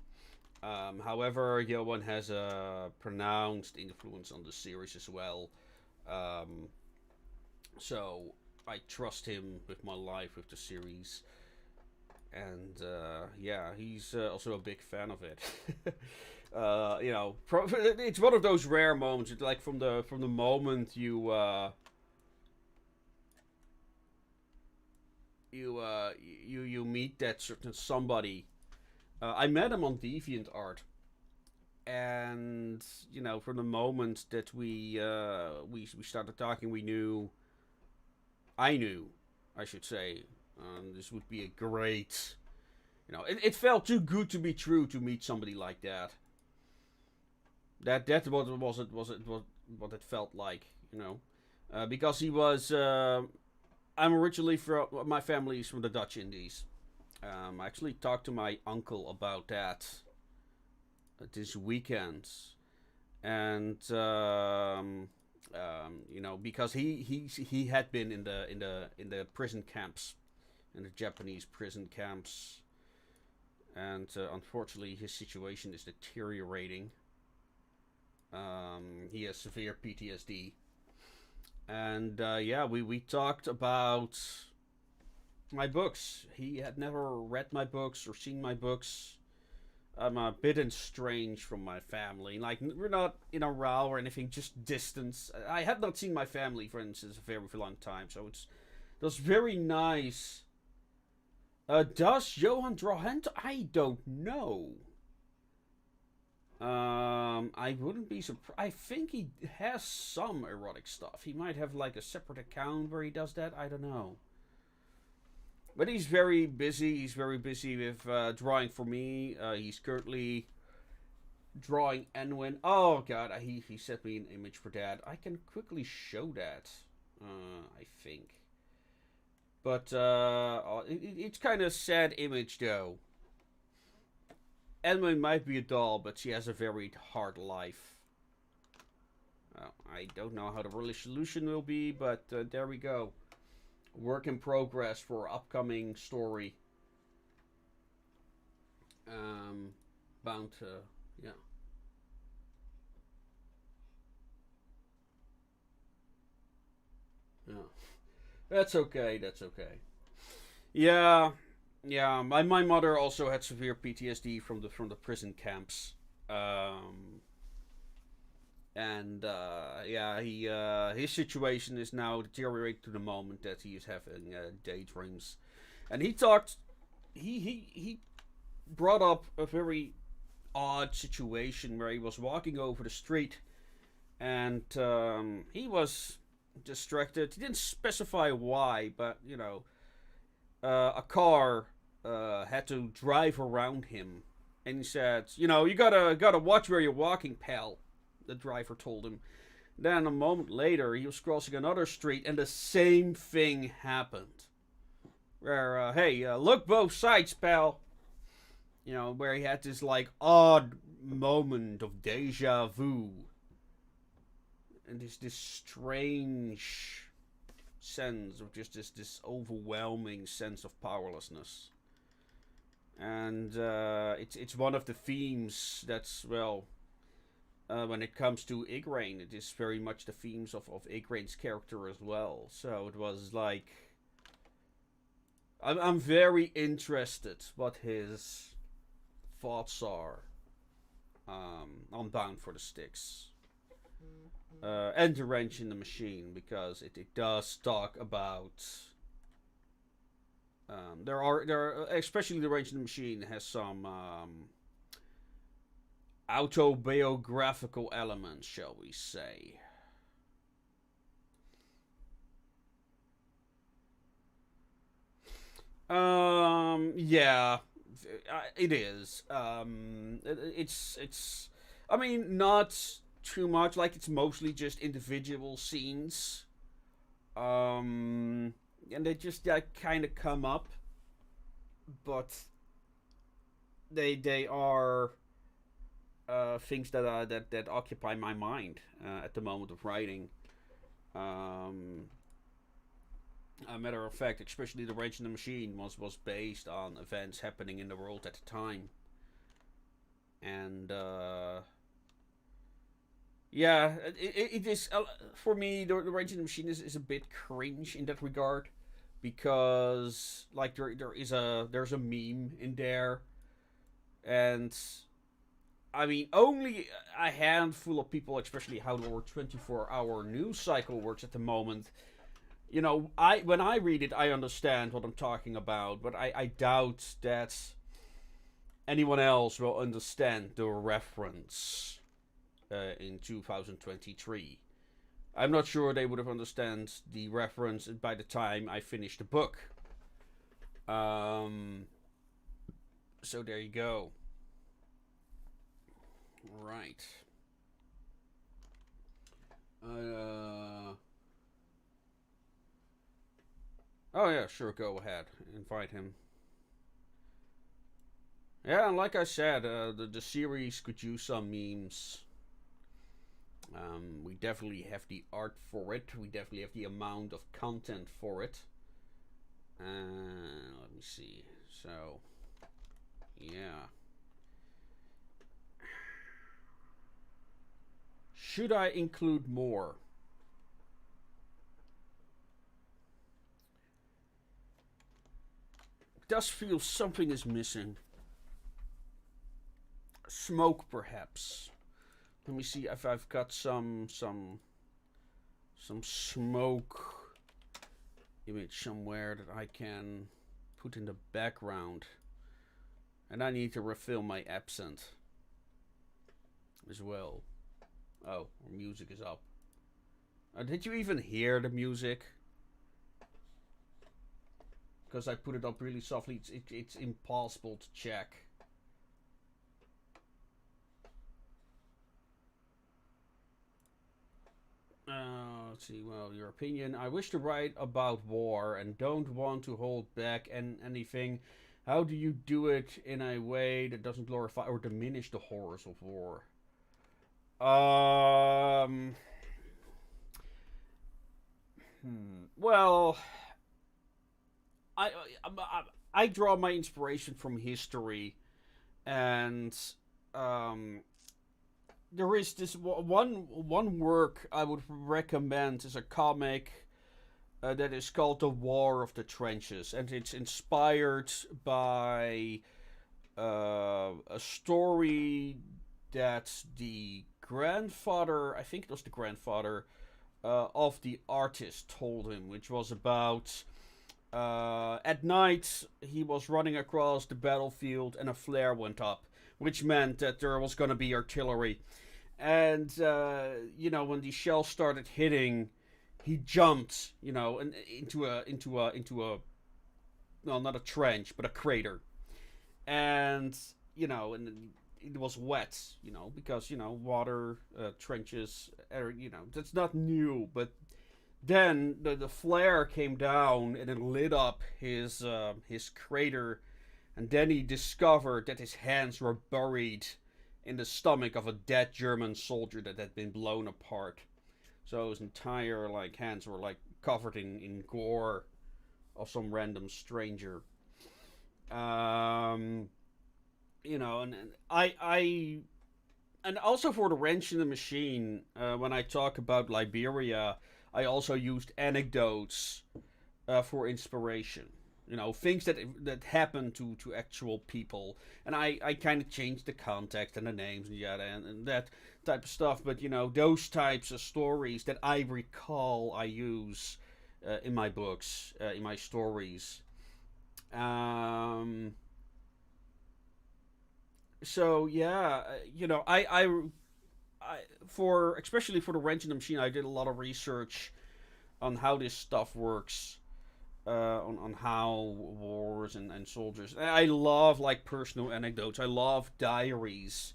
However, Johan has a pronounced influence on the series as well. So I trust him with my life with the series. And yeah, he's also a big fan of it. You know, it's one of those rare moments. It's like from the moment you meet that certain somebody. I met him on DeviantArt, and you know, from the moment that we started talking, I knew, I should say. This would be a great, you know, it felt too good to be true to meet somebody like that. That what it felt like, you know, because he was. I'm originally from, my family's from the Dutch Indies. I actually talked to my uncle about that this weekend, and you know, because he had been in the prison camps. In the Japanese prison camps, and unfortunately his situation is deteriorating. He has severe PTSD, and yeah, we talked about my books. He had never read my books or seen my books. I'm a bit estranged from my family. Like, we're not in a row or anything, just distance. I had not seen my family, for instance, a very long time, so it was very nice. Does Johan draw hentai? I don't know. I wouldn't be surprised. I think he has some erotic stuff. He might have like a separate account where he does that. I don't know. But he's very busy. He's very busy with drawing for me. He's currently drawing Enwin. Oh god, he sent me an image for that. I can quickly show that. I think. But it's kind of a sad image though. Enwin might be a doll, but she has a very hard life. I don't know how the resolution will be, but there we go. Work in progress for upcoming story. Bound to, yeah. Yeah. That's okay, that's okay. Yeah, yeah. My mother also had severe PTSD from the prison camps. Um, and yeah, his situation is now deteriorating to the moment that he is having daydreams, and he talked. He brought up a very odd situation where he was walking over the street, and he was distracted. He didn't specify why, but you know, a car had to drive around him, and he said, "You know, you gotta watch where you're walking, pal." The driver told him. Then a moment later, he was crossing another street, and the same thing happened. Where, hey, look both sides, pal. You know, where he had this like odd moment of deja vu, and this strange sense of just this overwhelming sense of powerlessness. And it's one of the themes that's, well, when it comes to Igraine, it is very much the themes of Igraine's character as well. So it was like, I'm very interested what his thoughts are on Bound for the Sticks. And the wrench in the machine, because it does talk about there are especially the wrench in the machine has some autobiographical elements, shall we say. Yeah, it is. It's. I mean, not too much. Like it's mostly just individual scenes. And they just kind of come up, but they are things that occupy my mind at the moment of writing. Um, a matter of fact, especially the Rage in the Machine was based on events happening in the world at the time, and yeah, it is for me. The Rage in the Machine is a bit cringe in that regard, because like there's a meme in there, and I mean, only a handful of people, especially how our 24-hour news cycle works at the moment. You know, when I read it, I understand what I'm talking about, but I doubt that anyone else will understand the reference in 2023. I'm not sure they would have understand the reference by the time I finished the book. So there you go. Right. Oh yeah, sure. Go ahead. Invite him. Yeah, and like I said, the series could use some memes. We definitely have the art for it. We definitely have the amount of content for it. Let me see. So, yeah. Should I include more? It does feel something is missing. Smoke, perhaps. Let me see if I've got some smoke image somewhere that I can put in the background. And I need to refill my absinthe as well. Oh, music is up. Did you even hear the music? because I put it up really softly. It's impossible to check. Let's see. Well, your opinion. I wish to write about war and don't want to hold back anything. How do you do it in a way that doesn't glorify or diminish the horrors of war? Um. Well, I, I I draw my inspiration from history, and um, there is this one work I would recommend is a comic that is called The War of the Trenches, and it's inspired by a story that the grandfather, I think it was the grandfather of the artist, told him, which was about at night he was running across the battlefield and a flare went up, which meant that there was going to be artillery. And when the shells started hitting, he jumped, into a well, not a trench, but a crater. And and it was wet, because water, trenches, that's not new. But then the flare came down and it lit up his crater, and then he discovered that his hands were buried in the stomach of a dead German soldier that had been blown apart. So his entire hands were covered in gore of some random stranger. Um, and and also for the wrench in the machine, when I talk about Liberia, I also used anecdotes for inspiration. Things that happen to actual people, and I kind of changed the context and the names and yada and that type of stuff. But those types of stories that I recall, I use in my books, in my stories. Um, so yeah, I for especially for the wrench in the machine, I did a lot of research on how this stuff works, on how wars and soldiers. I love personal anecdotes. I love diaries,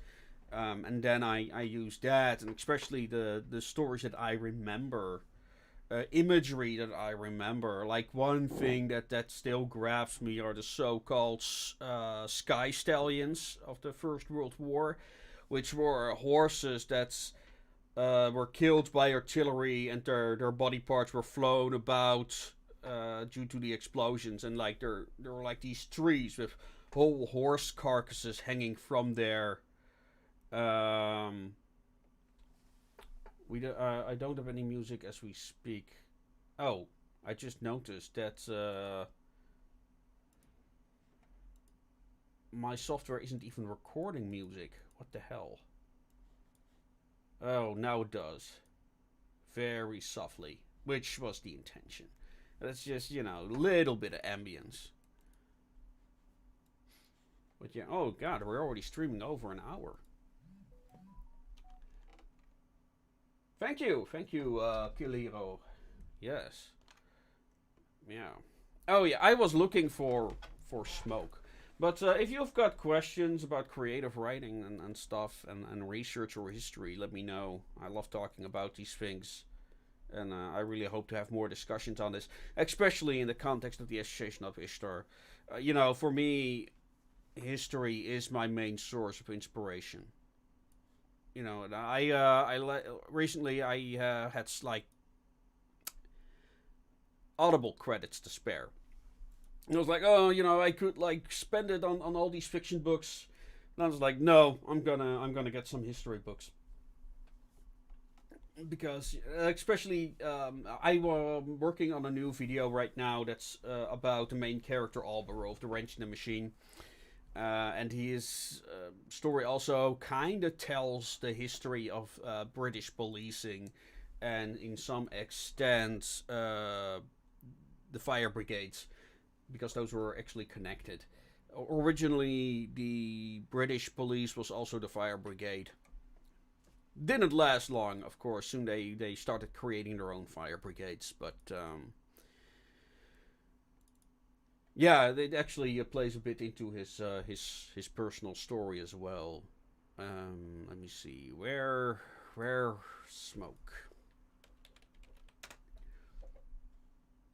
and then I use that, and especially the stories that I remember, imagery that I remember. Like one thing that still grabs me are the so-called sky stallions of the First World War, which were horses that were killed by artillery, and their body parts were flown about due to the explosions, and there were these trees with whole horse carcasses hanging from there. Um, I don't have any music as we speak. Oh, I just noticed that my software isn't even recording music. What the hell? Oh, now it does. Very softly, which was the intention. That's just, a little bit of ambience. But yeah, oh god, we're already streaming over an hour. Thank you, Kiliro. Yes, yeah. Oh yeah, I was looking for smoke. But if you've got questions about creative writing and stuff and research or history, let me know. I love talking about these things, and I really hope to have more discussions on this, especially in the context of the Association of Ishtar. For me, history is my main source of inspiration. And recently I had Audible credits to spare. And I was like, oh, I could spend it on all these fiction books. And I was like, no, I'm gonna get some history books, because especially I'm working on a new video right now that's about the main character Alvaro of the Wrench in the Machine. And his story also kind of tells the history of British policing, and in some extent the fire brigades, because those were actually connected. Originally, the British police was also the fire brigade. Didn't last long, of course. Soon they started creating their own fire brigades, but Yeah, it actually plays a bit into his personal story as well. Let me see. Where smoke?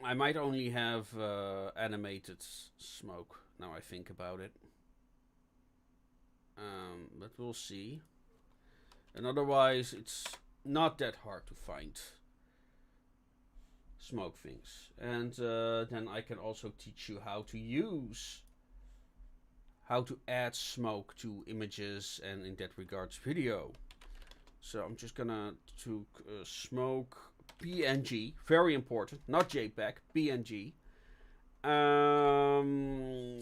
I might only have animated smoke now I think about it. But we'll see. And otherwise, it's not that hard to find smoke things. And then I can also teach you how to add smoke to images and in that regards video. So I'm just gonna to smoke PNG, very important, not JPEG, PNG.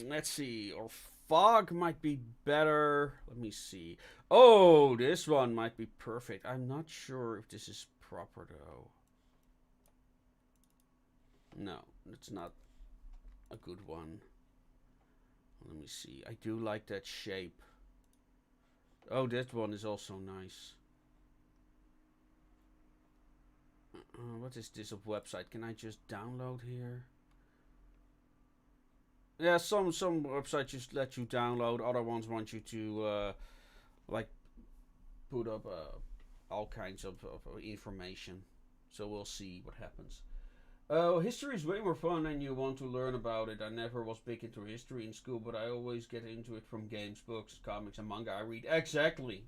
Let's see, or fog might be better. Let me see. Oh, this one might be perfect. I'm not sure if this is proper though. No, it's not a good one. Let me see. I do like that shape. Oh, that one is also nice. What is this website? Can I just download here? Yeah, some websites just let you download. Other ones want you to like put up all kinds of information. So we'll see what happens. History is way more fun than you want to learn about it. I never was big into history in school, but I always get into it from games, books, comics, and manga I read. Exactly.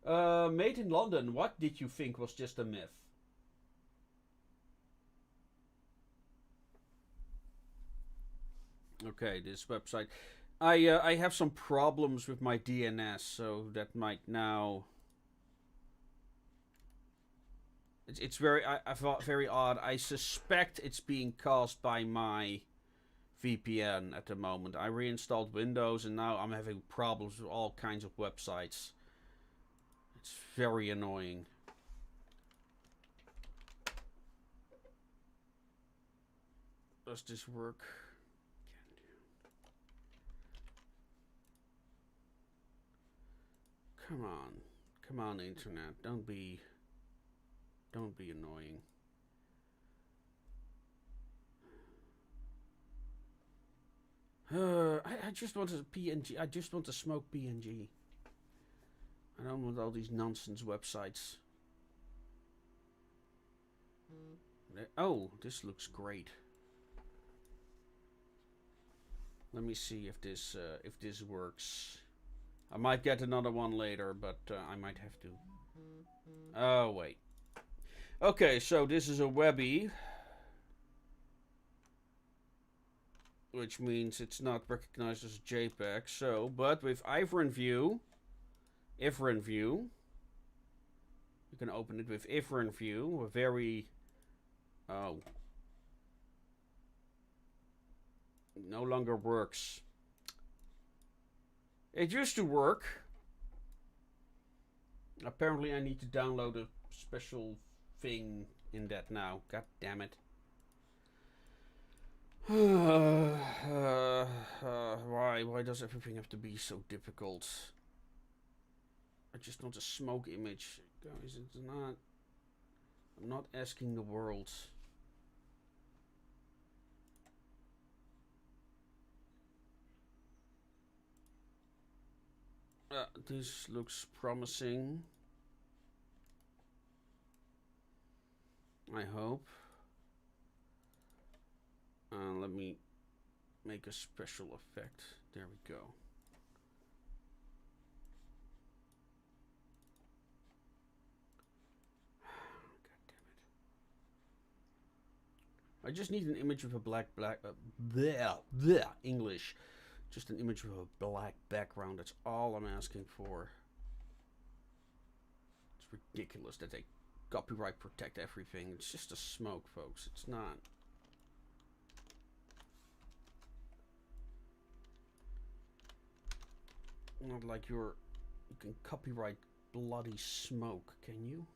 Made in London. What did you think was just a myth? Okay, this website. I have some problems with my DNS, so that might now. It's very I thought very odd. I suspect it's being caused by my VPN at the moment. I reinstalled Windows and now I'm having problems with all kinds of websites. It's very annoying. Does this work? Come on. Come on, internet. Don't be annoying. I just want a PNG. I just want to smoke PNG. I don't want all these nonsense websites. Oh, this looks great. Let me see if this works. I might get another one later, but I might have to. Oh wait. Okay, so this is a Webby, which means it's not recognized as a JPEG. So, but with Ivern View, you can open it with Ivern View. A very no longer works. It used to work. Apparently, I need to download a special thing in that now. God damn it. Why does everything have to be so difficult? I just want a smoke image. Guys, it's not. I'm not asking the world. This looks promising. I hope. Let me make a special effect. There we go. God damn it. I just need an image with a black English. Just an image with a black background. That's all I'm asking for. It's ridiculous that they copyright protect everything. It's just a smoke, folks. It's not. Not like you can copyright bloody smoke, can you?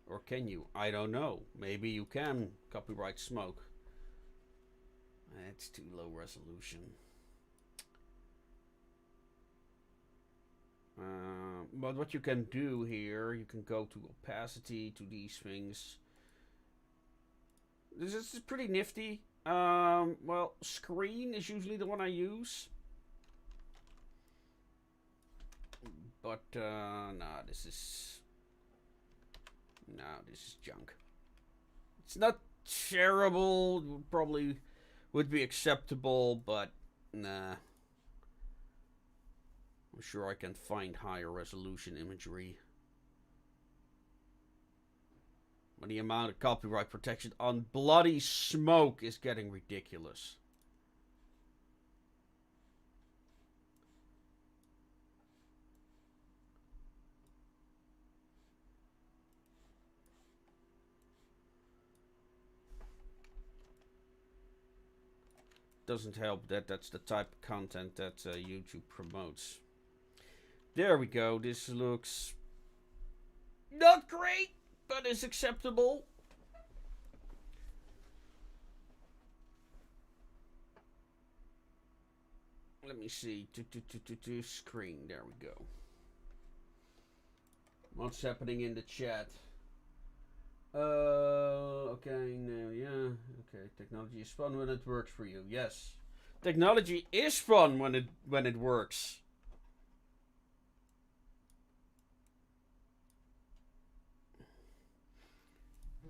Or can you? I don't know. Maybe you can copyright smoke. It's too low resolution. But what you can do here, you can go to opacity, to these things. This is pretty nifty. Well, screen is usually the one I use. But, nah, this is junk. It's not terrible. Probably would be acceptable, but nah. I'm sure I can find higher resolution imagery. But the amount of copyright protection on Bloody Smoke is getting ridiculous. Doesn't help that that's the type of content that YouTube promotes. There we go. This looks not great, but is acceptable. Let me see. Screen. There we go. What's happening in the chat? Okay, no, yeah. Okay, technology is fun when it works for you. Yes. Technology is fun when it works.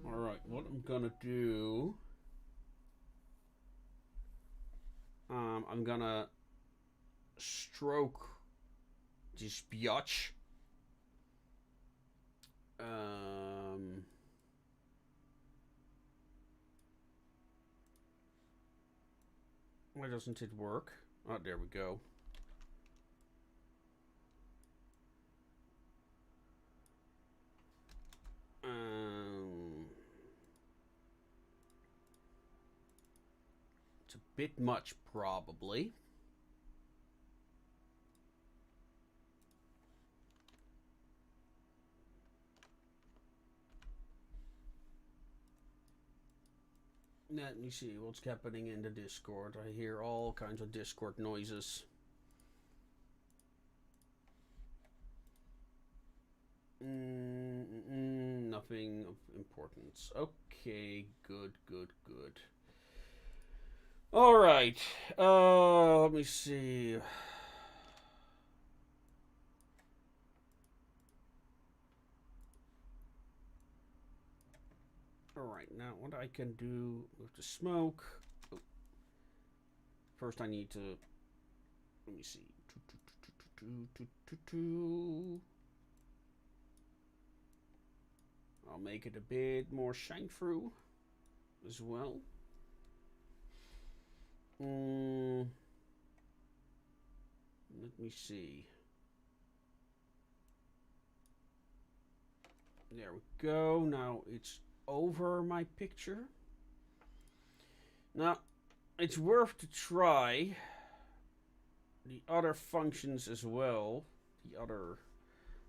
Alright, what I'm gonna do, I'm gonna stroke this biatch. Why doesn't it work? Oh, there we go. It's a bit much, probably. Let me see what's happening in the Discord. I hear all kinds of Discord noises. Nothing of importance. Okay, good. Alright, let me see. Alright, now what I can do with the smoke. Oh. First I need to, let me see. I'll make it a bit more shine through as well. Let me see. There we go. Now it's over my picture. Now, it's worth to try the other functions as well. The other,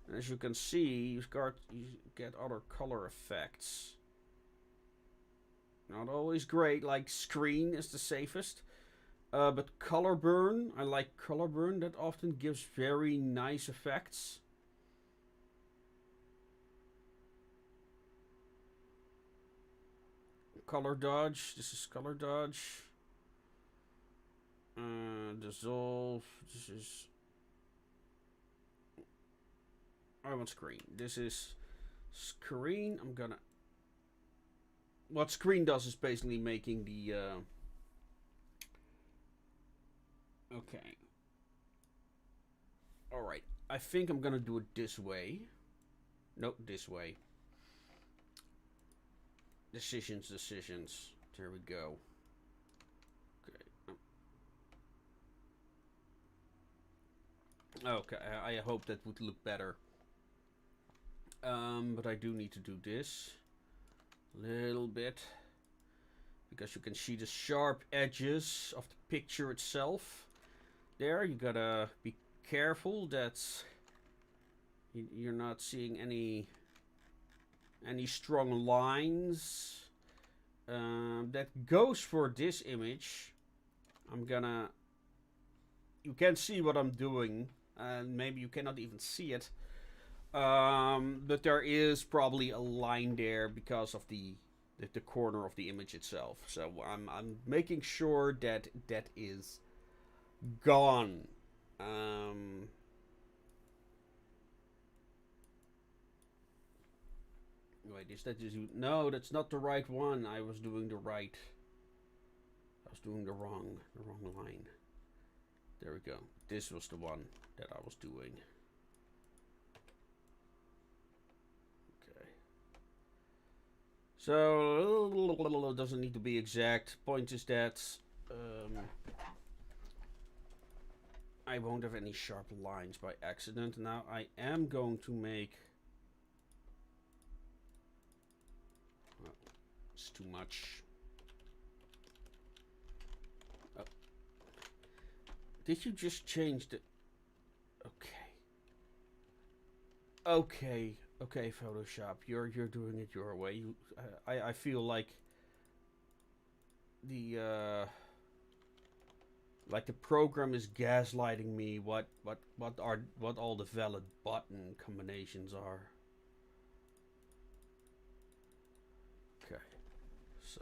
and as you can see, you get other color effects. Not always great, like screen is the safest. But color burn, I like color burn. That often gives very nice effects. Color dodge, this is color dodge. Dissolve, this is... I want screen. This is screen. I'm gonna... What screen does is basically making the... Okay. Alright. I think I'm gonna do it this way. Nope, this way. Decisions. There we go. Okay. Okay, I hope that would look better. But I do need to do this. A little bit. Because you can see the sharp edges of the picture itself. There, you gotta be careful that you're not seeing any strong lines. That goes for this image. You can't see what I'm doing, and maybe you cannot even see it. But there is probably a line there because of the corner of the image itself. So I'm making sure that that is gone. Wait, is that just no? That's not the right one. I was doing the right. I was doing the wrong line. There we go. This was the one that I was doing. Okay. So it doesn't need to be exact. Point is that I won't have any sharp lines by accident. Now I am going to make. Well, it's too much. Oh. Did you just change the? Okay, Photoshop. You're doing it your way. I feel like the program is gaslighting me. What all the valid button combinations are. Okay, so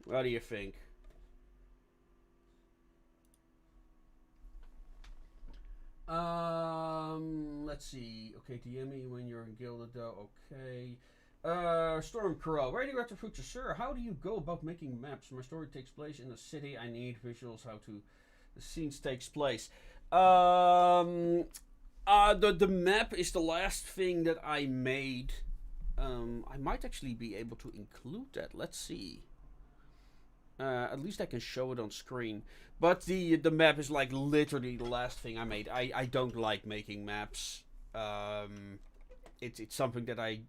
what do you think? Let's see. Okay, DM me when you're in Gilded though. Okay. Storm Crow. Radio Retro Future. Sir, how do you go about making maps? My story takes place in a city. I need visuals how to the scenes takes place. The map is the last thing that I made. I might actually be able to include that. Let's see. At least I can show it on screen. But the map is like literally the last thing I made. I don't like making maps. It's something that I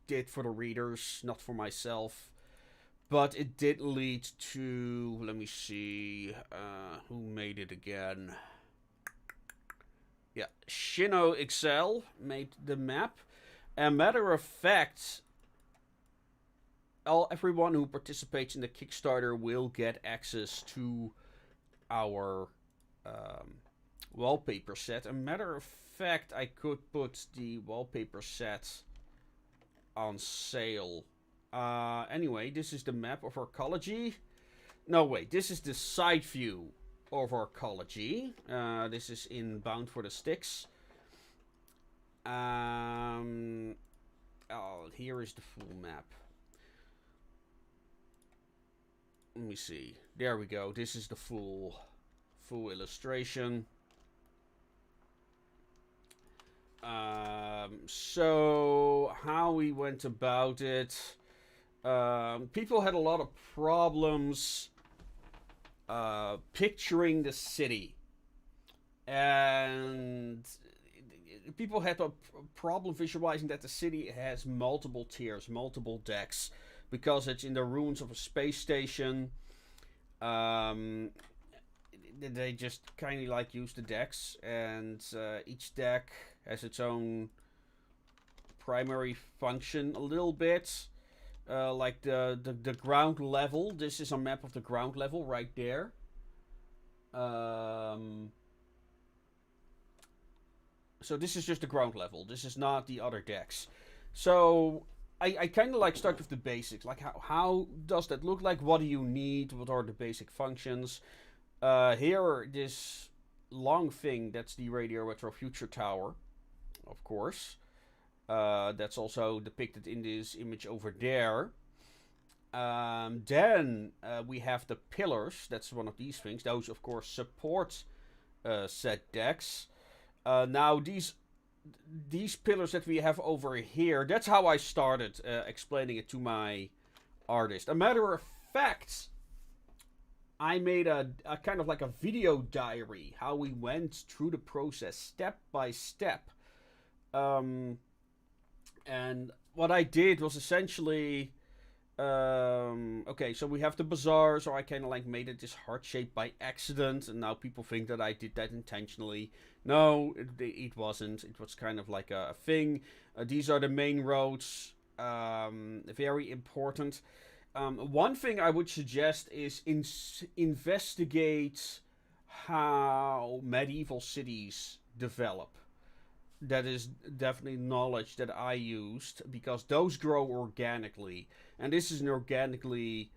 did for the readers, not for myself. But it did lead to, let me see, who made it again? Yeah, Shino Excel made the map. As a matter of fact, everyone who participates in the Kickstarter will get access to our wallpaper set. As a matter of fact, I could put the wallpaper set on sale. Anyway, this is the map of Arcology. No, wait, this is the side view of Arcology. This is in Bound for the Sticks. Here is the full map. Let me see. There we go. This is the full illustration. So how we went about it. People had a lot of problems picturing the city. And people had a problem visualizing that the city has multiple tiers, multiple decks. Because it's in the ruins of a space station. They just kind of like use the decks. And each deck has its own primary function a little bit. Like the ground level. This is a map of the ground level right there. So this is just the ground level. This is not the other decks. So I kind of like start with the basics. Like how does that look like? What do you need? What are the basic functions? Here, this long thing, that's the Radio Retro Future Tower, of course. That's also depicted in this image over there. Then we have the pillars. That's one of these things. Those, of course, support set decks. Now, these pillars that we have over here, that's how I started explaining it to my artist. A matter of fact, I made a kind of like a video diary, how we went through the process step by step. And what I did was essentially, okay, so we have the bazaar, so I kind of like made it this heart shape by accident, and now people think that I did that intentionally. No, it wasn't. It was kind of like a thing. These are the main roads. Very important. One thing I would suggest is investigate how medieval cities develop. that is definitely knowledge that I used because those grow organically, and this is an organically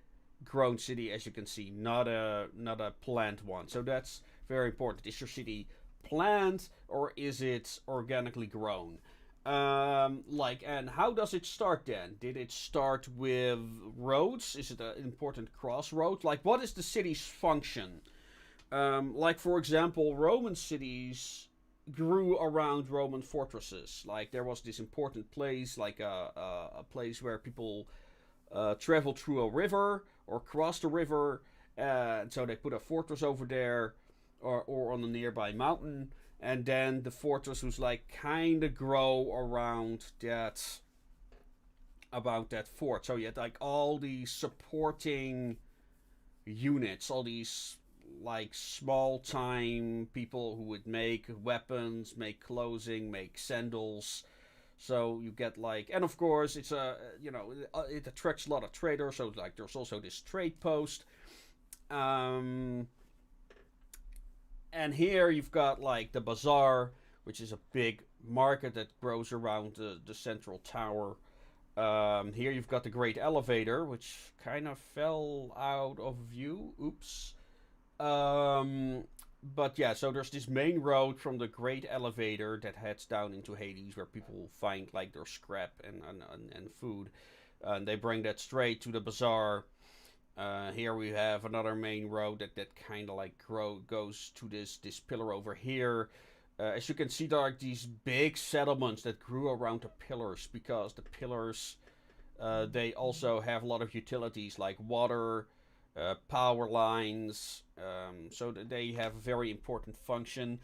grown city, as you can see, not a plant one. So that's very important. Is your city plant or is it organically grown? And how does it start then? Did it start with roads? Is it an important crossroad? Like, what is the city's function? Like, for example, Roman cities grew around Roman fortresses. Like, there was this important place, like a place where people traveled through a river or crossed a river. So they put a fortress over there or on a nearby mountain. And then the fortress was like kind of grow around that about that fort. So you had like all these supporting units, all these like small time people who would make weapons, make clothing, make sandals. So you get like, and of course it's it attracts a lot of traders. So like there's also this trade post. Um, and here you've got like the bazaar, which is a big market that grows around the central tower. Here you've got the great elevator, which kind of fell out of view. Oops. Um, but yeah, so there's this main road from the great elevator that heads down into Hades, where people find like their scrap and food. And they bring that straight to the bazaar. Here we have another main road that kind of like goes to this pillar over here. As you can see, there are these big settlements that grew around the pillars because the pillars they also have a lot of utilities like water, power lines, so that they have a very important function.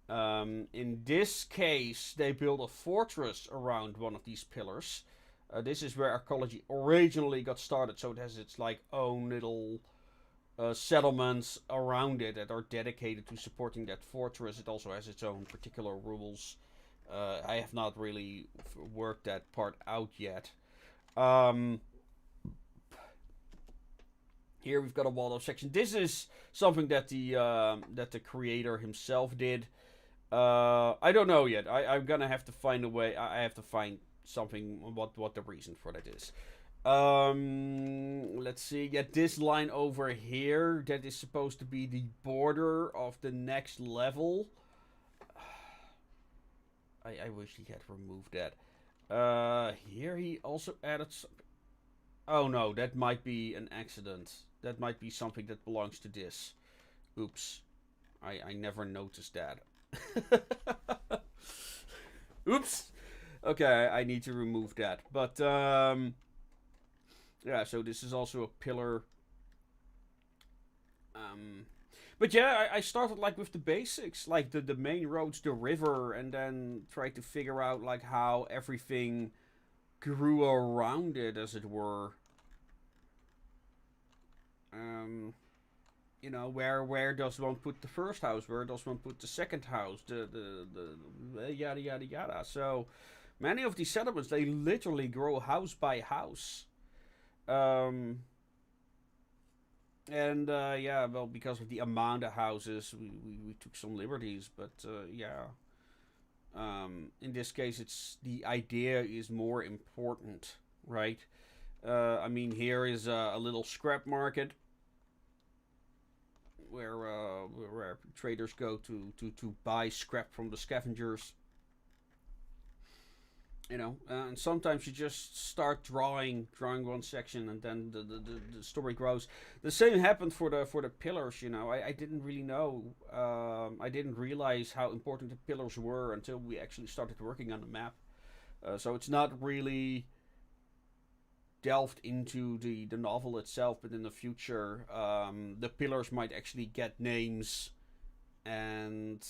In this case, they built a fortress around one of these pillars. This is where archaeology originally got started, so it has its like own little settlements around it that are dedicated to supporting that fortress. It also has its own particular rules. I have not really worked that part out yet. Um, Here we've got a walled off section. This is something that the creator himself did. I don't know yet. I'm gonna have to find a way. I have to find something what the reason for that is. Let's see. Yeah, this line over here that is supposed to be the border of the next level. I wish he had removed that. Here he also added some. Oh no, that might be an accident. That might be something that belongs to this. Oops. I never noticed that. Oops. Okay, I need to remove that. But, yeah, so this is also a pillar. But yeah, I started like with the basics. Like the main roads, the river, and then tried to figure out like how everything grew around it, as it were. Um, where does one put the first house? Where does one put the second house? The yada yada yada. So many of these settlements they literally grow house by house. Um, and yeah, well, because of the amount of houses, we took some liberties, but yeah. In this case, it's the idea is more important, right? I mean, here is a little scrap market where traders go to buy scrap from the scavengers. And sometimes you just start drawing one section, and then the story grows. The same happened for the pillars. I didn't really know. I didn't realize how important the pillars were until we actually started working on the map. So it's not really delved into the novel itself, but in the future, the pillars might actually get names and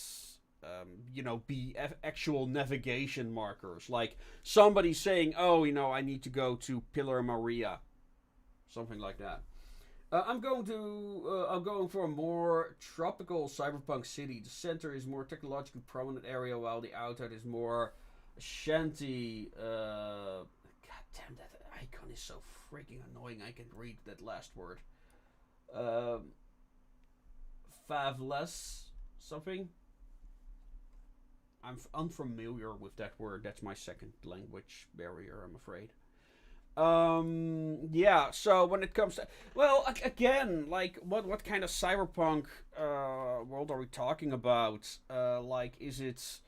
be actual navigation markers. Like somebody saying, "Oh, I need to go to Pillar Maria," something like that. I'm going for a more tropical cyberpunk city. The center is more technologically prominent area, while the outside is more shanty. God damn, that icon is so freaking annoying. I can read that last word. Um, Favless something. I'm unfamiliar with that word. That's my second language barrier, I'm afraid. Yeah. So when it comes to, well, again, like what kind of cyberpunk world are we talking about? Like, is it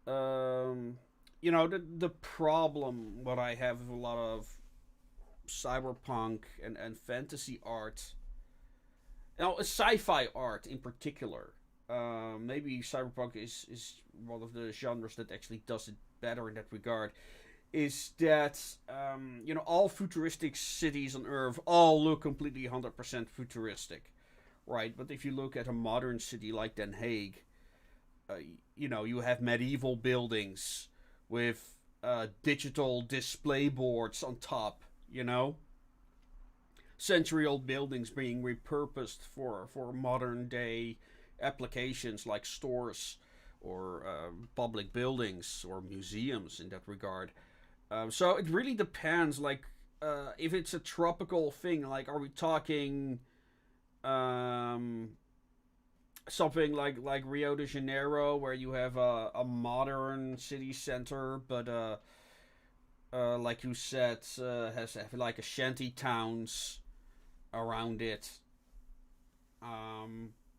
um, the problem what I have with a lot of cyberpunk and fantasy art, sci-fi art in particular. Maybe cyberpunk is one of the genres that actually does it better in that regard. Is that all futuristic cities on Earth all look completely 100% futuristic, right? But if you look at a modern city like Den Haag, uh, you have medieval buildings with digital display boards on top. Century-old buildings being repurposed for modern day applications like stores or public buildings or museums in that regard. So it really depends. Like, if it's a tropical thing, like, are we talking um, something like Rio de Janeiro, where you have a modern city center, but like you said, has have like a shanty towns around it.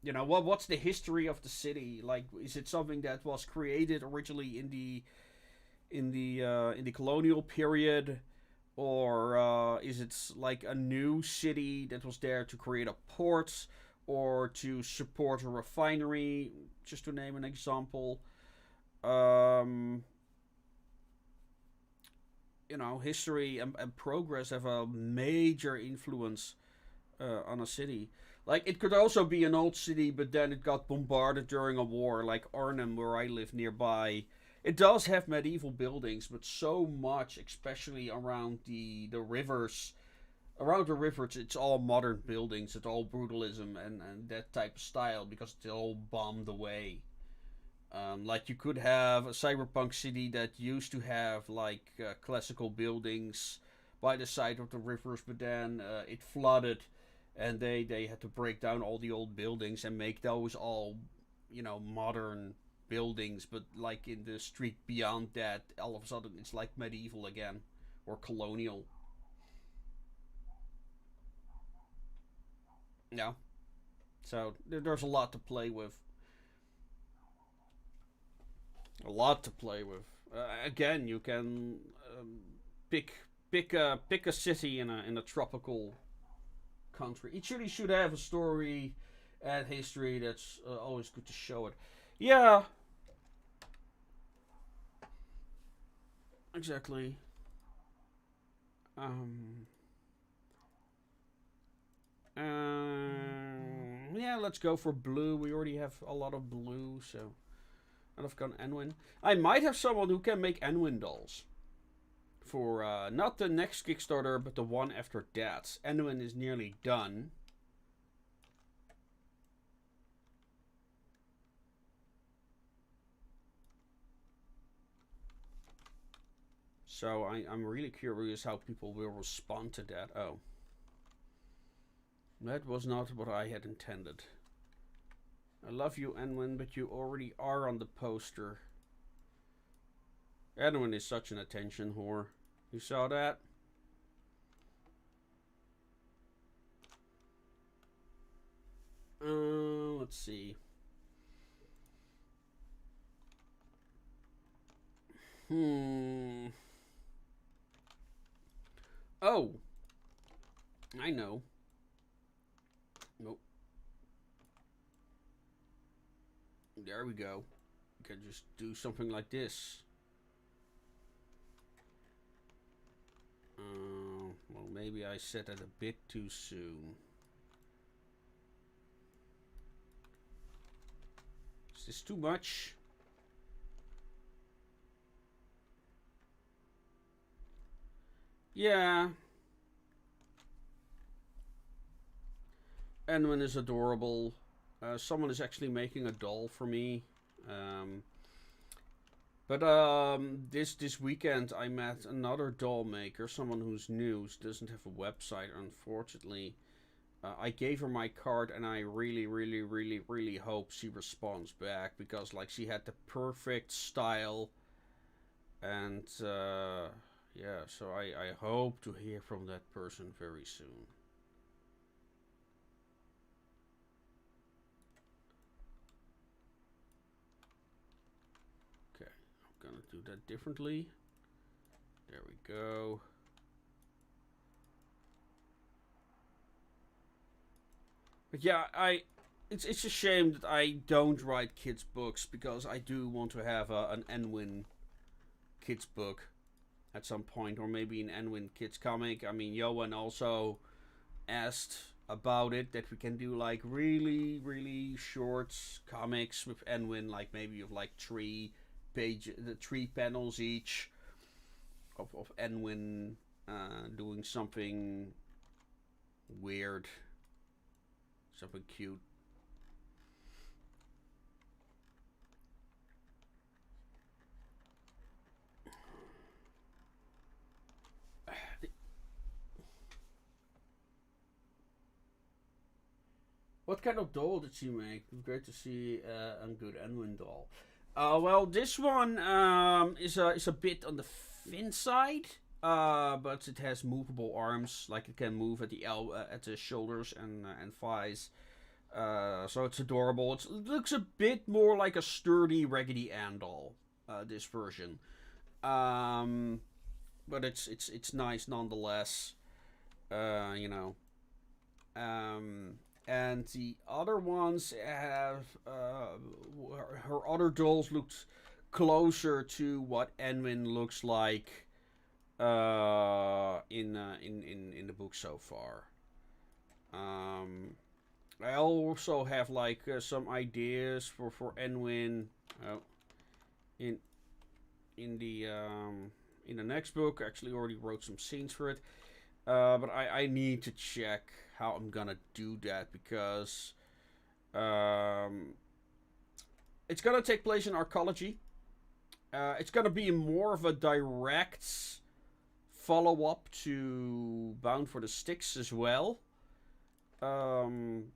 What's the history of the city? Like, is it something that was created originally in the colonial period, or is it like a new city that was there to create a port or to support a refinery? Just to name an example. Um, History and progress have a major influence on a city. Like, it could also be an old city, but then it got bombarded during a war, like Arnhem, where I live nearby. It does have medieval buildings, but so much, especially around the rivers. Around the rivers, it's all modern buildings. It's all brutalism and that type of style because it's all bombed away. Like, you could have a cyberpunk city that used to have like classical buildings by the side of the rivers, but then it flooded, and they had to break down all the old buildings and make those all modern buildings. But like in the street beyond that, all of a sudden it's like medieval again or colonial. Yeah. So there's a lot to play with. A lot to play with. Again, you can pick pick a city in a tropical country. Each city should have a story and history. That's always good to show it. Yeah, exactly. Um, yeah, let's go for blue. We already have a lot of blue, so. And I've got Anwin. I might have someone who can make Anwin dolls. For not the next Kickstarter, but the one after that. Anwin is nearly done. So I'm really curious how people will respond to that. Oh. That was not what I had intended. I love you, Anwin, but you already are on the poster. Anwin is such an attention whore. You saw that? Let's see. Oh, I know. Nope. There we go. You can just do something like this. Well, maybe I said that a bit too soon. Is this too much? Yeah. Edwin is adorable. Someone is actually making a doll for me. Um, but this weekend I met another doll maker, someone who's new, doesn't have a website, unfortunately. I gave her my card, and I really hope she responds back, because like she had the perfect style, and yeah, so I hope to hear from that person very soon. Okay, I'm gonna do that differently. There we go. But yeah, it's a shame that I don't write kids books, because I do want to have an Enwin kids book at some point, or maybe an Enwin kids comic. I mean, Johan also asked about it, that we can do like really short comics with Enwin, like maybe of like the 3 panels each of Enwin doing something weird, something cute. What kind of doll did she make? Great to see a good Enwin doll. Well, this one is a bit on the thin side, but it has movable arms, like it can move at at the shoulders and thighs. So it's adorable. It looks a bit more like a sturdy Raggedy Ann doll. This version, um, but it's nice nonetheless. You know, um, and the other ones have her other dolls looked closer to what Enwin looks like in the book so far. Um, I also have like some ideas for Enwin uh, in in the next book. I actually already wrote some scenes for it, but I need to check how I'm gonna do that, because um, it's gonna take place in arcology. It's gonna be more of a direct follow up to Bound for the Sticks as well. Um,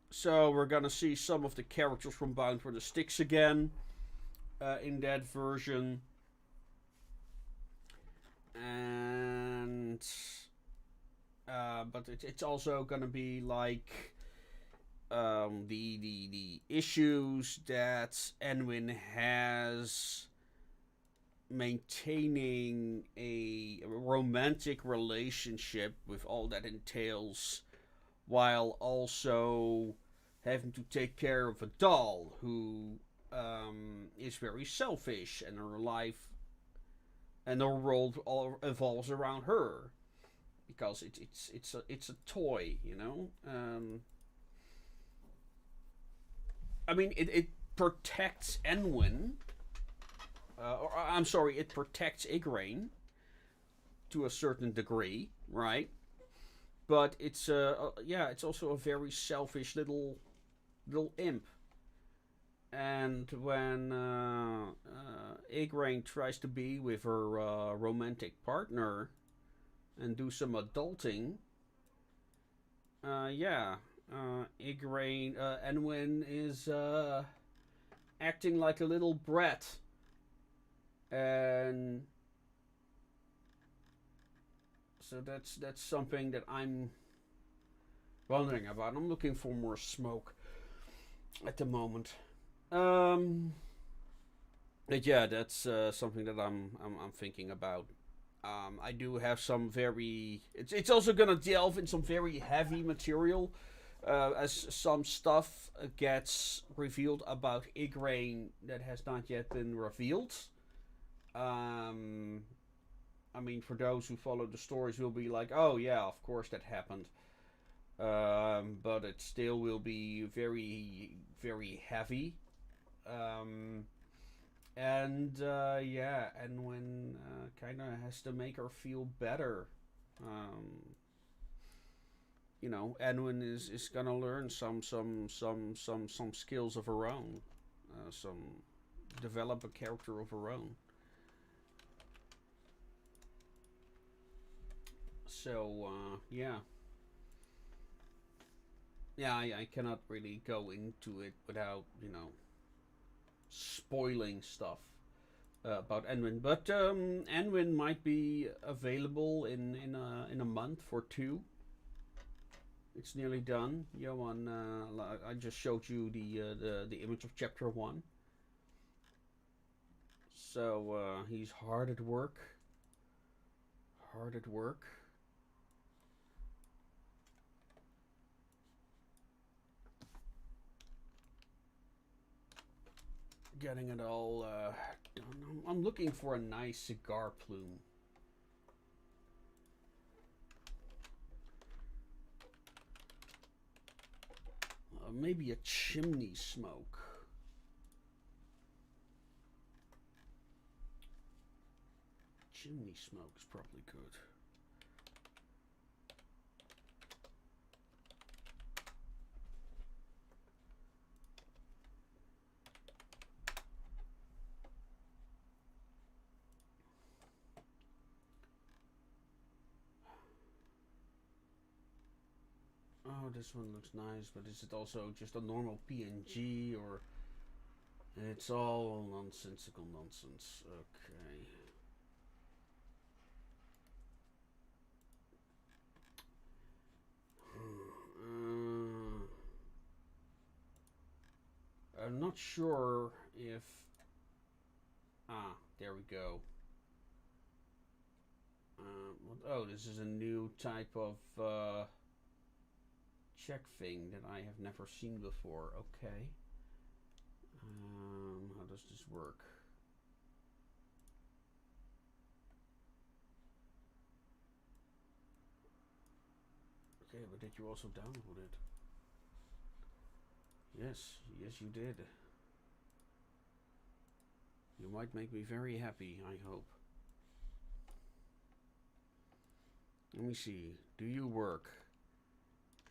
so we're gonna see some of the characters from Bound for the Sticks again in that version, and but it's also gonna be like the issues that Enwin has maintaining a romantic relationship with all that entails, while also having to take care of a doll who is very selfish, and her life and her world all evolves around her, because it's a toy, you know. I mean, it protects Enwin. Or I'm sorry, it protects Igraine to a certain degree, right? But it's yeah, it's also a very selfish little imp. And when Igraine tries to be with her romantic partner and do some adulting, yeah, Igraine Enwin is acting like a little brat, and so that's something that I'm wondering about. I'm looking for more smoke at the moment. Um, but yeah, that's something that I'm thinking about. I do have some very. It's also gonna delve in some very heavy material, as some stuff gets revealed about Igraine that has not yet been revealed. Um, I mean, for those who follow the stories, will be like, oh yeah, of course that happened. But it still will be very heavy. Um, and yeah, and when kind of has to make her feel better. Um, you know, Edwin is gonna learn some skills of her own, some develop a character of her own. So yeah, yeah, I cannot really go into it without, spoiling stuff about Enwin. But Enwin might be available in a month or two. It's nearly done. Johan, I just showed you the image of chapter 1. So he's hard at work. Hard at work. Getting it all done. I'm looking for a nice cigar plume. Maybe a chimney smoke. Chimney smoke is probably good. Oh, this one looks nice, but is it also just a normal PNG, or it's all nonsensical nonsense? Okay. I'm not sure if... Ah, there we go. Oh, this is a new type of check thing that I have never seen before. Okay. How does this work? Okay, but did you also download it? Yes, yes you did. You might make me very happy, I hope. Let me see. Do you work?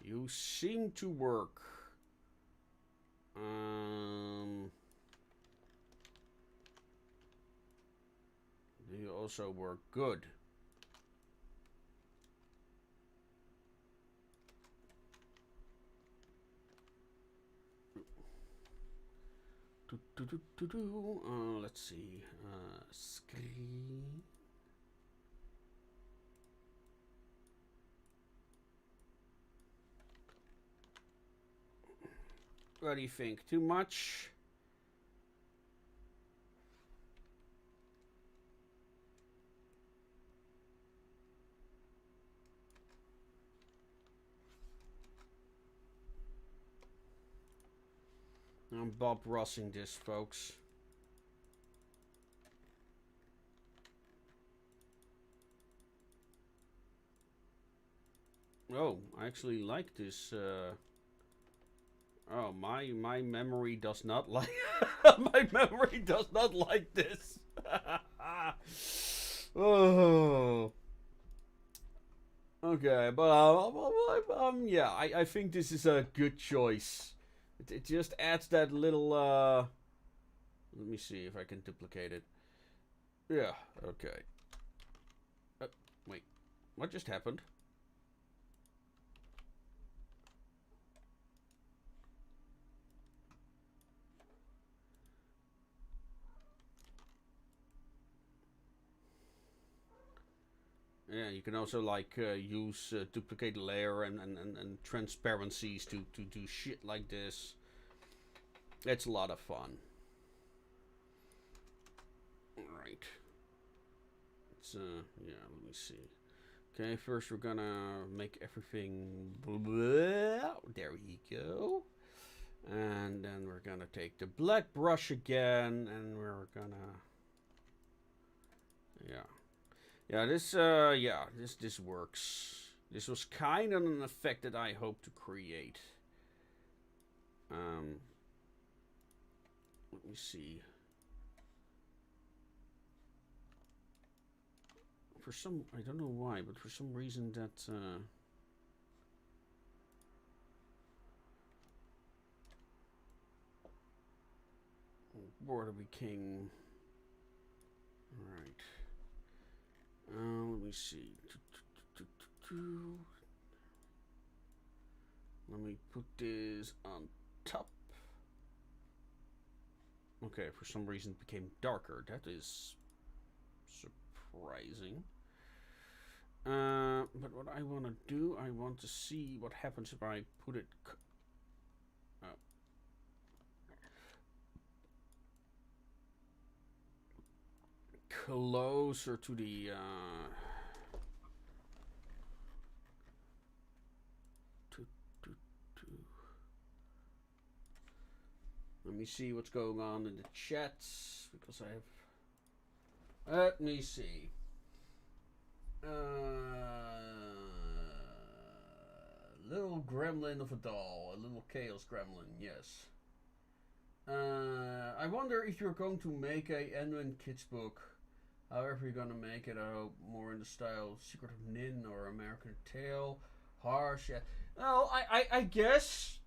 You seem to work. Do you also work? Good. Let's see. Screen. What do you think? Too much? I'm Bob Rossing this, folks. Oh, I actually like this. Oh, my memory does not like. My memory does not like this. Oh. Okay, but yeah, I think this is a good choice. It just adds that little. Let me see if I can duplicate it. Yeah. Okay. Wait. What just happened? Yeah, you can also like use duplicate layer and transparencies to do shit like this. It's a lot of fun. Alright. It's yeah, let me see. Okay, first we're gonna make everything there we go. And then we're gonna take the black brush again and we're gonna yeah, this works. This was kind of an effect that I hope to create. Let me see. For some, I don't know why, but for some reason that Border be King. Alright. Let me see. Let me put this on top. Okay, for some reason it became darker. That is surprising. But what I want to do, I want to see what happens if I put it closer to the let me see what's going on in the chats because I have. Let me see. Little gremlin of a doll, a little chaos gremlin. Yes. I wonder if you're going to make a Edwin Kids book. However you're gonna make it, I hope more in the style of Secret of Nin or American Tale. Harsh, yeah. Well, I guess.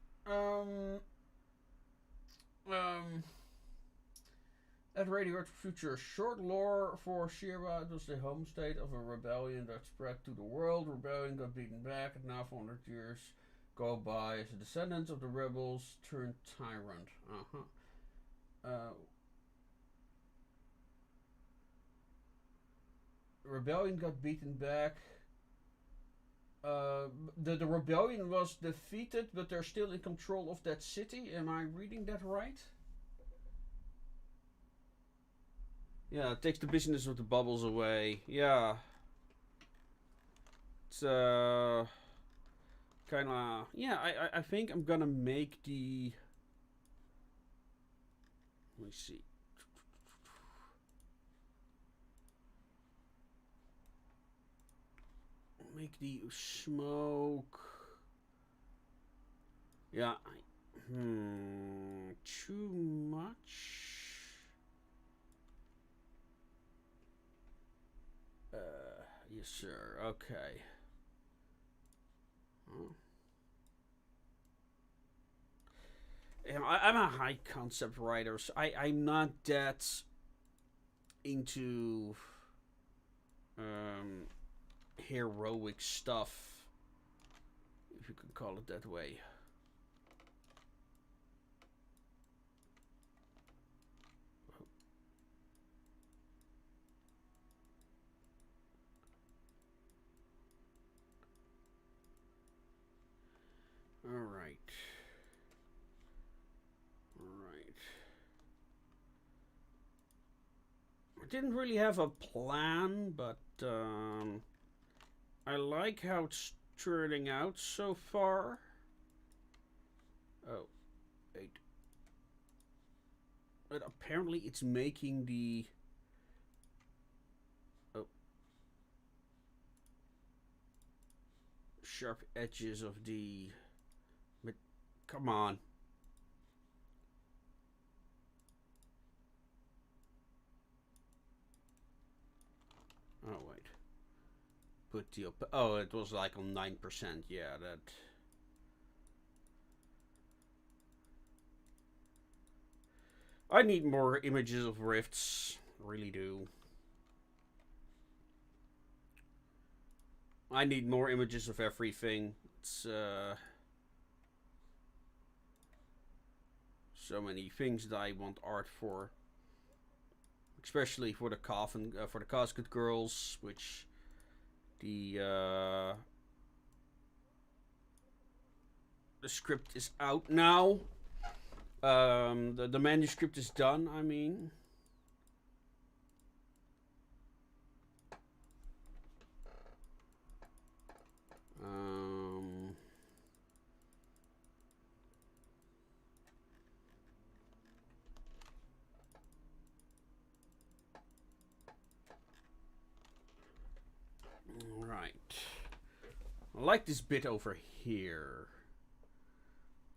At Radio Earth Future, short lore for Shira. It was the home state of a rebellion that spread to the world. Rebellion got beaten back, and now 400 years go by as the descendants of the rebels turned tyrant. Rebellion got beaten back. The rebellion was defeated, but they're still in control of that city. Am I reading that right? Yeah, it takes the business of the bubbles away. Yeah. It's kinda. Yeah, I think I'm gonna make the. Let me see. Make the smoke. Yeah. Too much. Yes, sir. Okay. Yeah, I'm a high concept writer, so I'm not that into heroic stuff, if you could call it that way. Alright. I didn't really have a plan, but I like how it's turning out so far. Oh, wait. But apparently it's making the... Oh. Sharp edges of the... But come on. Oh, wait. Put the... Oh, it was like on 9%. Yeah, that... I need more images of rifts. Really do. I need more images of everything. It's so many things that I want art for, especially for the coffin, for the casket girls, which the script is out now. The manuscript is done. I mean. Right. I like this bit over here.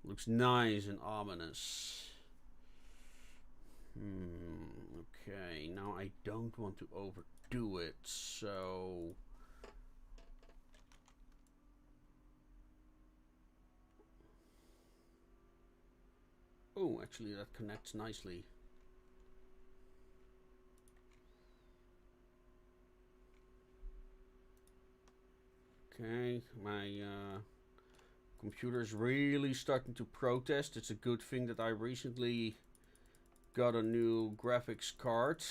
Looks nice and ominous. Okay, now I don't want to overdo it, so... Oh, actually that connects nicely. Okay, my Computer's really starting to protest. It's a good thing that I recently got a new graphics card.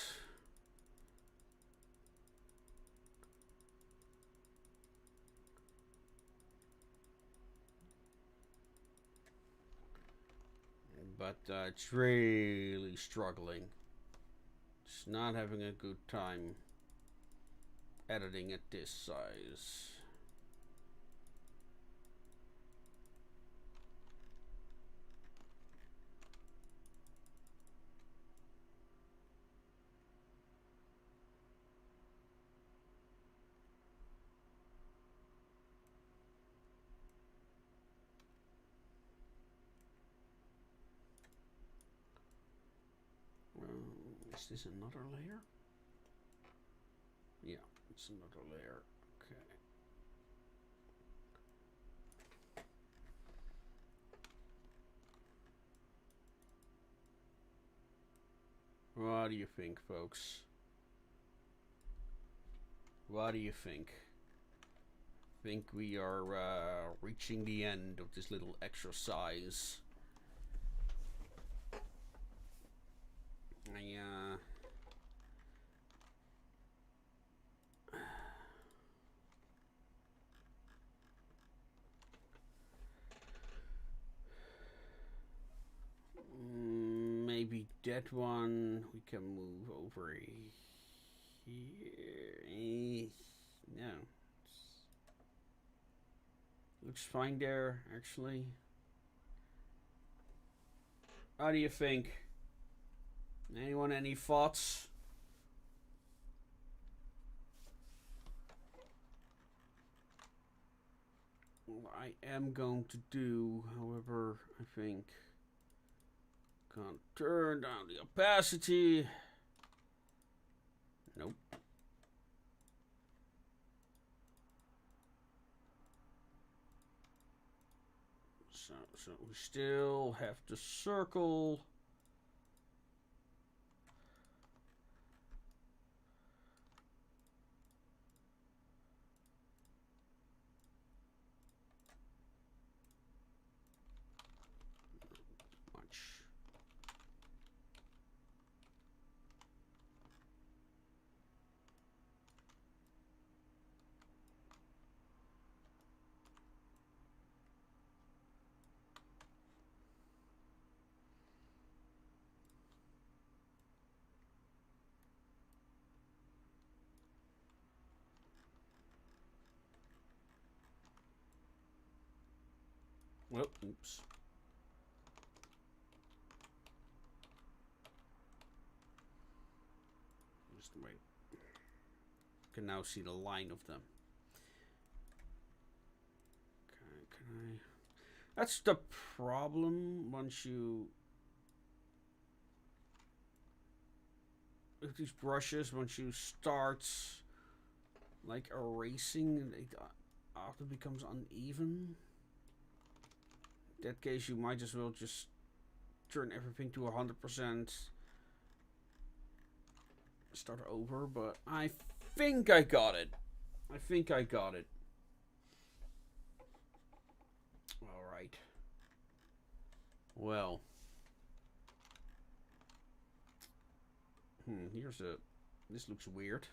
But it's really struggling. It's not having a good time editing at this size. Is this another layer? Yeah, it's another layer. Okay. What do you think, folks? What do you think? Think we are reaching the end of this little exercise. Maybe that one we can move over here. No. Looks fine there, actually. How do you think? Anyone, any thoughts? What I am going to do, however, I think, can't turn down the opacity. Nope. So we still have to circle. Well, oops. Just wait. You can now see the line of them. Okay, can I? That's the problem once you. With these brushes, once you start like erasing, it often becomes uneven. In that case, you might as well just turn everything to 100%. Start over, but I think I got it. I think I got it. All right. Well. Here's a. This looks weird.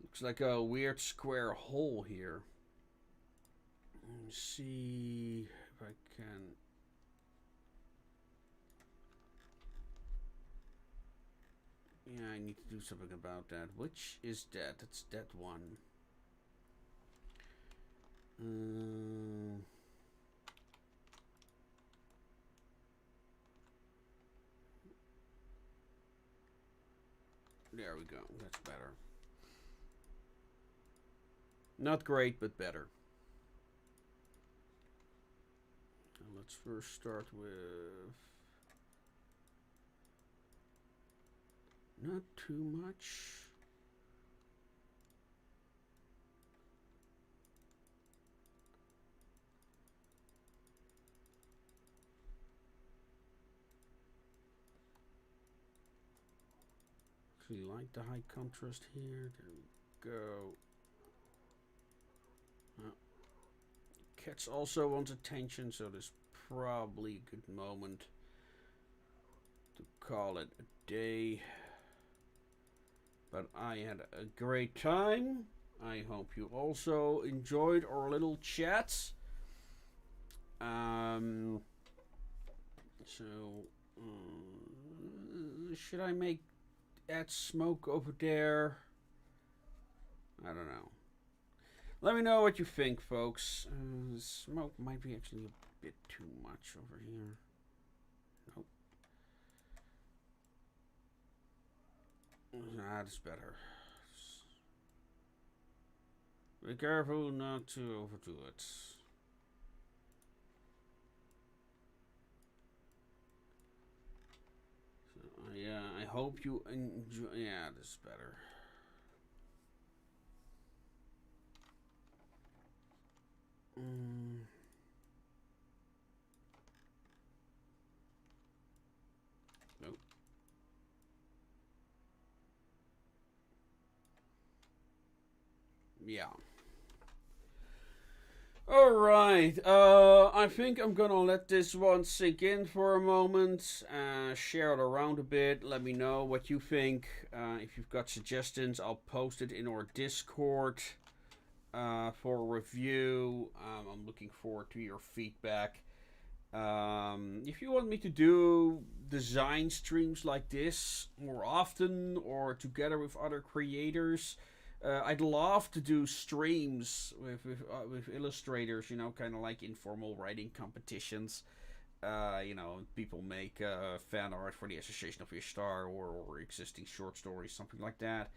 Looks like a weird square hole here. Let me see if I can. Yeah, I need to do something about that. Which is that? It's that one. There we go. That's better. Not great, but better. Let's first start with not too much. actually like the high contrast here. There we go. Cats also want attention, so there's probably a good moment to call it a day. But I had a great time. I hope you also enjoyed our little chats. Should I add smoke over there? I don't know. Let me know what you think, folks. Smoke might be actually a bit too much over here. Nope. That's better. Be careful not to overdo it. So, yeah, I hope you enjoy. Yeah, this is better. Nope. Yeah. Alright, I think I'm gonna let this one sink in for a moment, share it around a bit, let me know what you think. If you've got suggestions, I'll post it in our Discord for review. I'm looking forward to your feedback. If you want me to do design streams like this more often or together with other creators, I'd love to do streams with illustrators, you know, kind of like informal writing competitions. You know, people make fan art for the Association of Ishtar or existing short stories, something like that.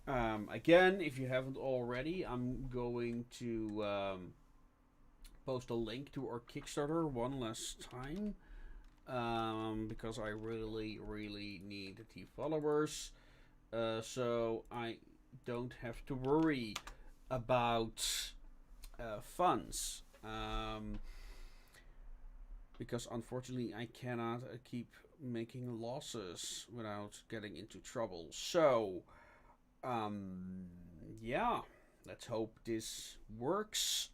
Again, if you haven't already, I'm going to post a link to our Kickstarter one last time. Because I really, really need the followers. So I don't have to worry about funds. Because unfortunately I cannot keep making losses without getting into trouble. So, yeah, let's hope this works.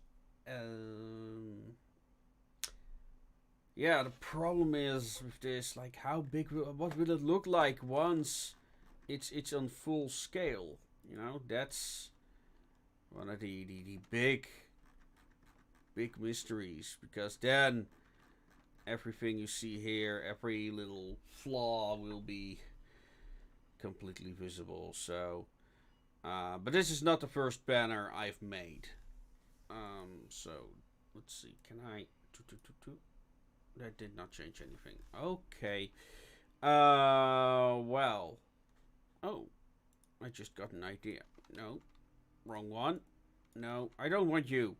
Yeah, the problem is with this, like, how big what will it look like once it's on full scale? You know, that's one of the big mysteries, because then everything you see here, every little flaw will be completely visible. So, but this is not the first banner I've made. So let's see. Can I? That did not change anything. Okay. Well. Oh, I just got an idea. No, wrong one. No, I don't want you.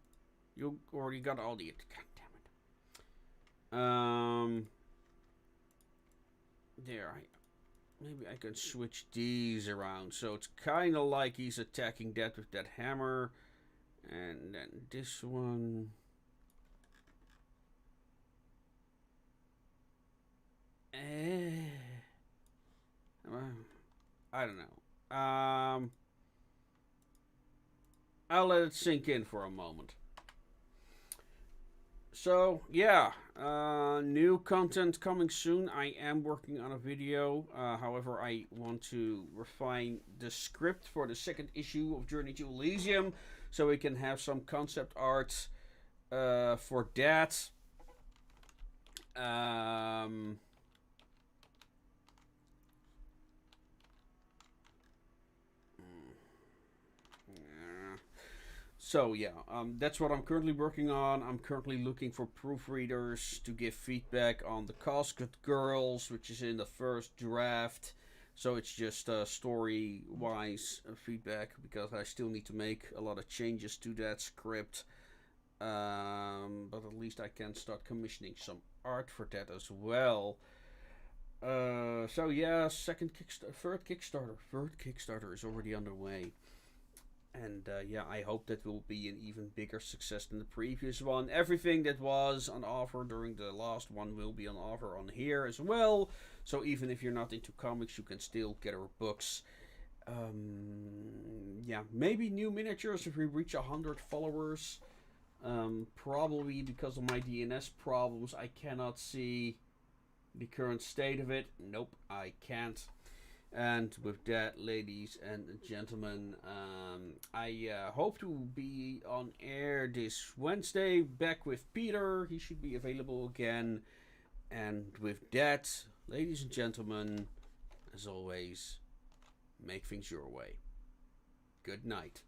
You already got all the. God damn it. There. Maybe I can switch these around, so it's kind of like he's attacking that with that hammer, and then this one. I don't know. I'll let it sink in for a moment. So, yeah, new content coming soon. I am working on a video. However, I want to refine the script for the second issue of Journey to Elysium, so we can have some concept art for that. So yeah, that's what I'm currently working on. I'm currently looking for proofreaders to give feedback on the Casket Girls, which is in the first draft. So it's just story-wise feedback, because I still need to make a lot of changes to that script. But at least I can start commissioning some art for that as well. So yeah, third Kickstarter is already underway. And yeah, I hope that will be an even bigger success than the previous one. Everything that was on offer during the last one will be on offer on here as well. So even if you're not into comics, you can still get our books. Yeah, maybe new miniatures if we reach 100 followers. Probably because of my DNS problems, I cannot see the current state of it. Nope, I can't. And with that, ladies and gentlemen, I hope to be on air this Wednesday back with Peter. He should be available again. And with that, ladies and gentlemen, as always, make things your way. Good night.